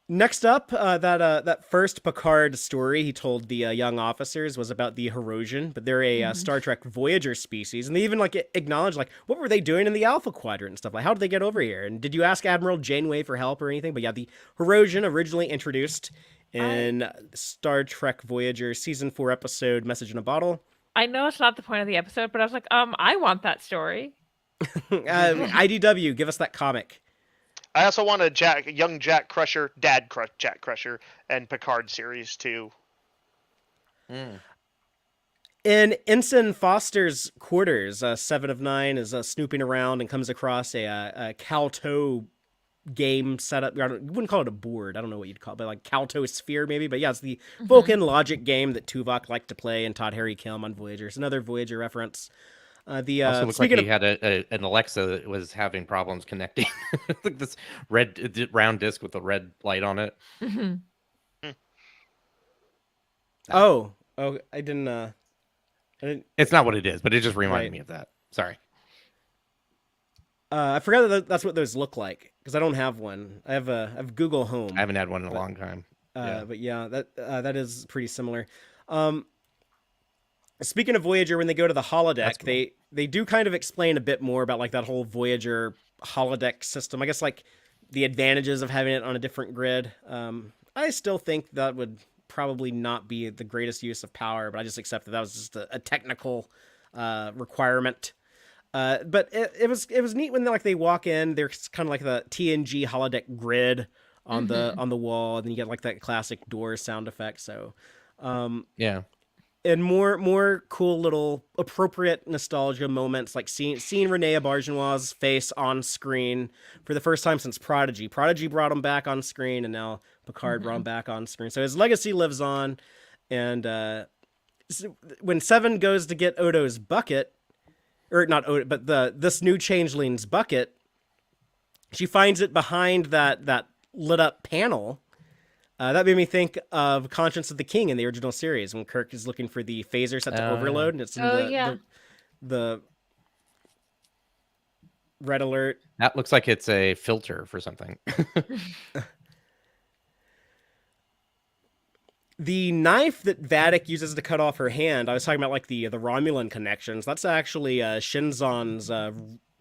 Next up, that first Picard story he told the young officers was about the Herosian, but they're a Star Trek Voyager species, and they even like acknowledged like what were they doing in the Alpha Quadrant and stuff. Like, how did they get over here? And did you ask Admiral Janeway for help or anything? But yeah, the Herosian, originally introduced in Star Trek Voyager season 4 episode Message in a Bottle. I know it's not the point of the episode, but I was like, I want that story. IDW, give us that comic. I also want a young Jack Crusher, Jack Crusher, and Picard series too. In Ensign Foster's quarters, 7 of 9 is snooping around and comes across a Calto game setup. You wouldn't call it a board. I don't know what you'd call it, but like Calto Sphere maybe. But yeah, it's the Vulcan logic game that Tuvok liked to play and taught Harry Kim on Voyager. It's another Voyager reference. Also looked like he had an Alexa that was having problems connecting. Like this red round disc with a red light on it. Oh, I didn't. It's not what it is, but it just reminded Right. me of that. Sorry. I forgot that that's what those look like because I don't have one. I have Google Home. I haven't had one in a long time. But yeah, that is pretty similar. Speaking of Voyager, when they go to the holodeck, Cool. they do kind of explain a bit more about like that whole Voyager holodeck system. I guess like the advantages of having it on a different grid. I still think that would probably not be the greatest use of power, but I just accept that was just a technical requirement. But it was neat when they walk in. There's kind of like the TNG holodeck grid on the wall, and then you get like that classic door sound effect. So Yeah. and more cool little appropriate nostalgia moments, like seeing Renee Auberjonois' face on screen for the first time since Prodigy. Prodigy brought him back on screen, and now Picard brought him back on screen. So his legacy lives on. And when Seven goes to get Odo's bucket, or not Odo, but this new changeling's bucket, she finds it behind that lit up panel. That made me think of Conscience of the King in the original series when Kirk is looking for the phaser set to overload, and it's in the red alert. That looks like it's a filter for something. The knife that Vatic uses to cut off her hand, I was talking about like the Romulan connections. That's actually Shinzon's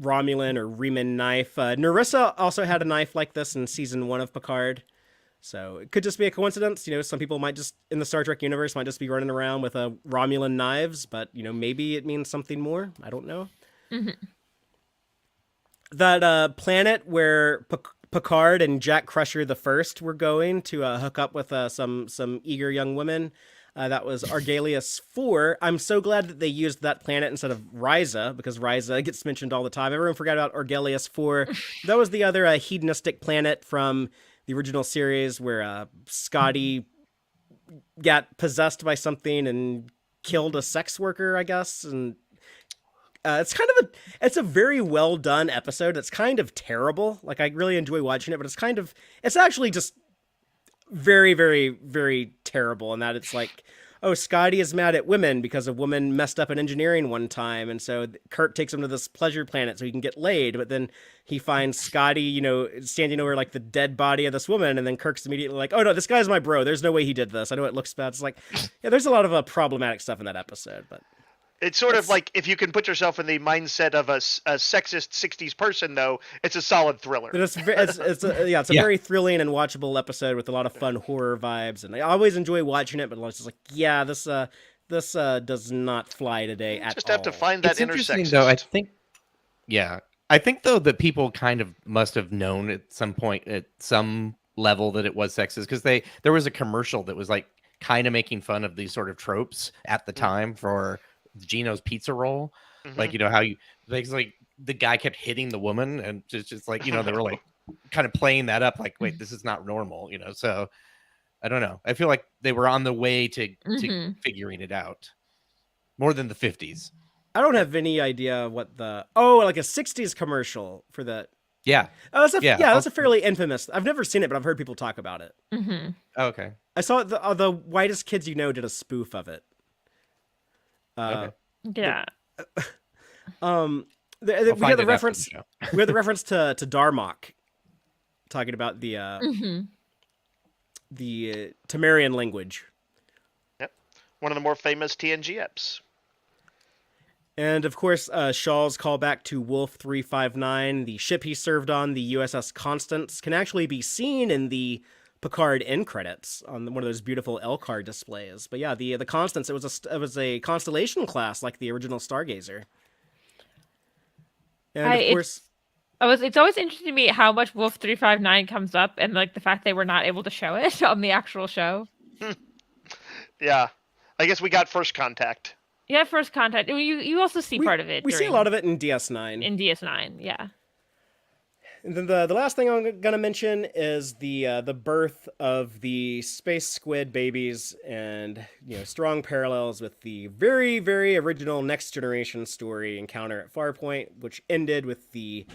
Romulan or Reman knife. Narissa also had a knife like this in season 1 of Picard. So it could just be a coincidence. You know, some people might just, in the Star Trek universe, might just be running around with Romulan knives, but, you know, maybe it means something more. I don't know. That planet where Picard and Jack Crusher the First were going to hook up with some eager young women, that was Argalius 4. I'm so glad that they used that planet instead of Ryza, because Ryza gets mentioned all the time. Everyone forgot about Argalius 4. That was the other hedonistic planet from the original series where Scotty got possessed by something and killed a sex worker, I guess. And it's kind of it's a very well done episode. It's kind of terrible. Like, I really enjoy watching it, but it's actually just very, very, very terrible in that it's like, oh, Scotty is mad at women because a woman messed up in engineering one time, and so Kirk takes him to this pleasure planet so he can get laid, but then he finds Scotty, you know, standing over like the dead body of this woman, and then Kirk's immediately like, oh no, this guy's my bro, there's no way he did this. I know it looks bad. It's like, yeah, there's a lot of problematic stuff in that episode, but It's sort of like if you can put yourself in the mindset of a sexist 60s person, though, it's a solid thriller. it's a very thrilling and watchable episode with a lot of fun horror vibes, and I always enjoy watching it, but it's just like, yeah, this does not fly today at all. Just have to find that It's interesting, intersexist. though. I think though that people kind of must have known at some point, at some level that it was sexist, because there was a commercial that was like kind of making fun of these sort of tropes at the time for Gino's pizza roll. Like, how you like the guy kept hitting the woman, and just like, they were like kind of playing that up, like, wait, this is not normal, so I don't know. I feel like they were on the way to figuring it out more than the 50s. I don't have any idea what like a 60s commercial for that. Yeah. Oh, that's a fairly infamous. I've never seen it, but I've heard people talk about it. Oh, okay. I saw it, the Whitest Kids You Know did a spoof of it. Yeah. We had the reference. We had the reference to Darmok, talking about the Temerian language. Yep, one of the more famous TNG eps. And of course, Shaw's callback to Wolf 359, the ship he served on, the USS Constance, can actually be seen in the PICARD end credits on one of those beautiful LCAR displays. But yeah, the Constance, it was a Constellation class like the original Stargazer. And of course, it's always interesting to me how much Wolf 359 comes up, and like the fact they were not able to show it on the actual show. Yeah, I guess we got First Contact. Yeah, First Contact. You also see part of it. We see a lot of it in DS9. In DS9, yeah. And then the last thing I'm gonna mention is the birth of the space squid babies, and strong parallels with the very, very original Next Generation story Encounter at Farpoint, which ended with the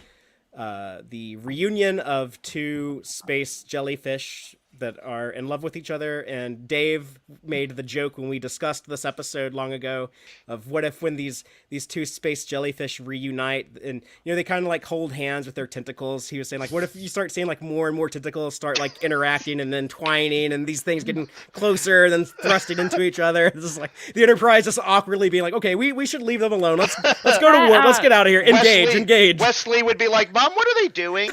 reunion of two space jellyfish that are in love with each other. And Dave made the joke when we discussed this episode long ago of what if when these two space jellyfish reunite and they kind of like hold hands with their tentacles. He was saying like, what if you start seeing like more and more tentacles start like interacting and then twining, and these things getting closer and then thrusting into each other. This is like the Enterprise just awkwardly being like, okay, we should leave them alone. Let's go to warp. Let's get out of here. Engage. Wesley would be like, Mom, what are they doing?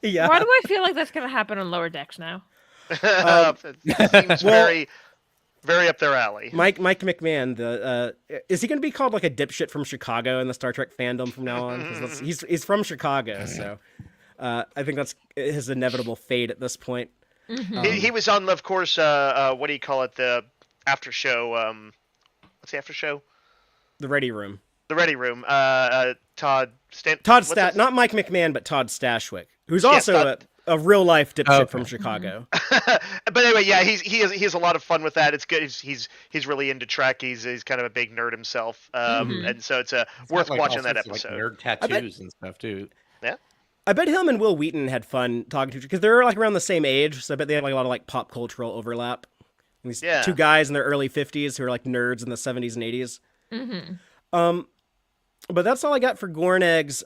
Yeah. Why do I feel like that's going to happen on Lower Decks now? It seems very, very up their alley. Mike McMahon, is he going to be called like a dipshit from Chicago in the Star Trek fandom from now on? 'Cause he's from Chicago, so I think that's his inevitable fate at this point. He was on, of course, what do you call it? The after show. What's the after show? The Ready Room. The Ready Room. Not Mike McMahon, but Todd Stashwick, who's also a real life dipshit from Chicago. But anyway, yeah, he has a lot of fun with that. It's good. He's really into Trek. He's kind of a big nerd himself, and so it's worth watching that episode. Like nerd tattoos and stuff too. Yeah. I bet him and Will Wheaton had fun talking to each other because they're like around the same age, so I bet they had like a lot of like pop cultural overlap. And these two guys in their early 50s who are like nerds in the 70s and 80s. But that's all I got for Gorn Eggs.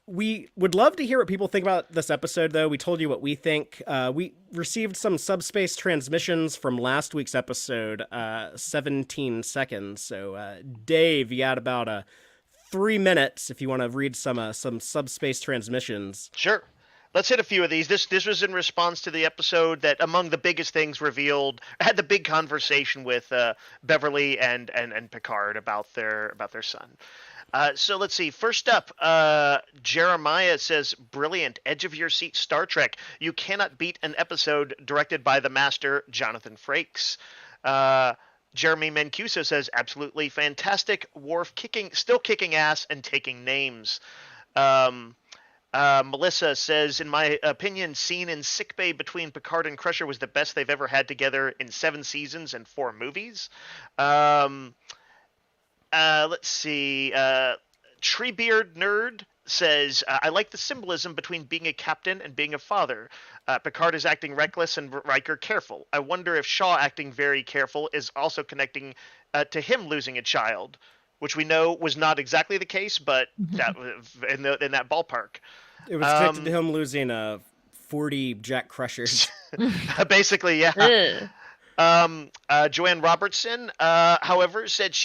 We would love to hear what people think about this episode, though. We told you what we think. We received some subspace transmissions from last week's episode, 17 seconds. So, Dave, you got about 3 minutes if you want to read some subspace transmissions. Sure. Let's hit a few of these. This was in response to the episode that, among the biggest things revealed, had the big conversation with Beverly and Picard about their son. So let's see. First up, Jeremiah says, brilliant, edge of your seat Star Trek. You cannot beat an episode directed by the master, Jonathan Frakes. Jeremy Mancuso says, absolutely fantastic. Worf still kicking ass and taking names. Melissa says, in my opinion, scene in sickbay between Picard and Crusher was the best they've ever had together in 7 seasons and 4 movies. Let's see. Treebeard Nerd says, I like the symbolism between being a captain and being a father. Picard is acting reckless and Riker careful. I wonder if Shaw acting very careful is also connecting to him losing a child, which we know was not exactly the case, but that in that ballpark. It was connected to him losing 40 Jack Crushers. Basically, yeah. Joanne Robertson, however, said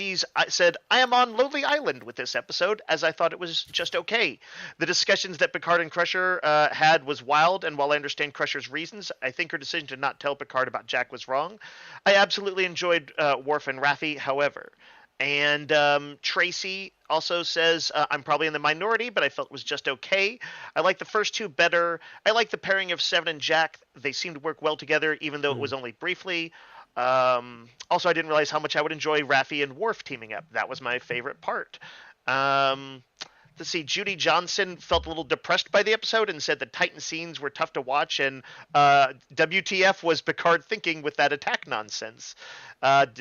I am on Lonely Island with this episode, as I thought it was just okay. The discussions that Picard and Crusher had was wild, and while I understand Crusher's reasons, I think her decision to not tell Picard about Jack was wrong. I absolutely enjoyed Worf and Raffi, however. And Tracy also says, I'm probably in the minority, but I felt it was just okay. I like the first two better. I like the pairing of Seven and Jack. They seem to work well together, even though it was only briefly. Also, I didn't realize how much I would enjoy Raffi and Worf teaming up. That was my favorite part. Let's see, Judy Johnson felt a little depressed by the episode and said the Titan scenes were tough to watch, and WTF was Picard thinking with that attack nonsense. Let's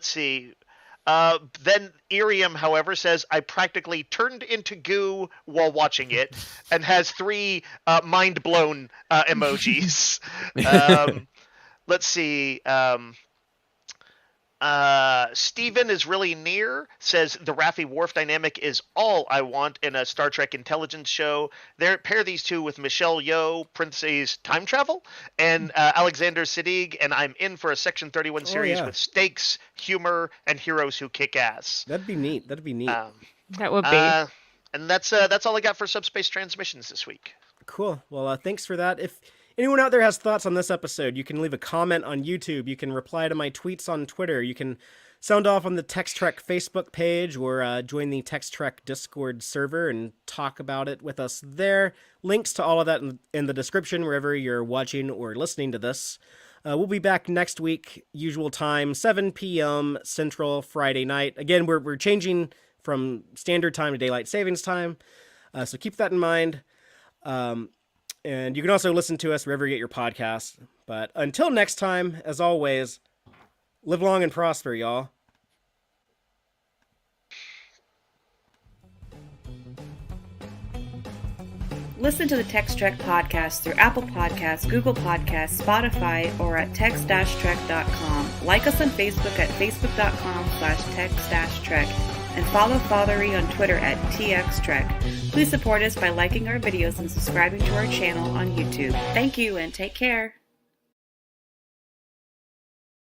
see. Then Irium, however, says, I practically turned into goo while watching it, and has 3 mind-blown emojis. Let's see. Steven is really near, says the Raffi Worf dynamic is all I want in a Star Trek intelligence show. Pair these two with Michelle Yeoh, parentheses, time travel, and Alexander Siddig, and I'm in for a Section 31 series with stakes, humor, and heroes who kick ass. That'd be neat. That would be. And that's all I got for Subspace Transmissions this week. Cool. Well, thanks for that. If anyone out there has thoughts on this episode, you can leave a comment on YouTube. You can reply to my tweets on Twitter. You can sound off on the Tex-Trek Facebook page or join the Tex-Trek Discord server and talk about it with us there. Links to all of that in the description wherever you're watching or listening to this. We'll be back next week, usual time, 7 p.m. Central, Friday night. Again, we're changing from standard time to daylight savings time, so keep that in mind. And you can also listen to us wherever you get your podcasts. But until next time, as always, live long and prosper, y'all. Listen to the Tex-Trek podcast through Apple Podcasts, Google Podcasts, Spotify, or at tex-trek.com. Like us on Facebook at facebook.com/tex-trek. And follow Fathery on Twitter at TXTrek. Please support us by liking our videos and subscribing to our channel on YouTube. Thank you and take care.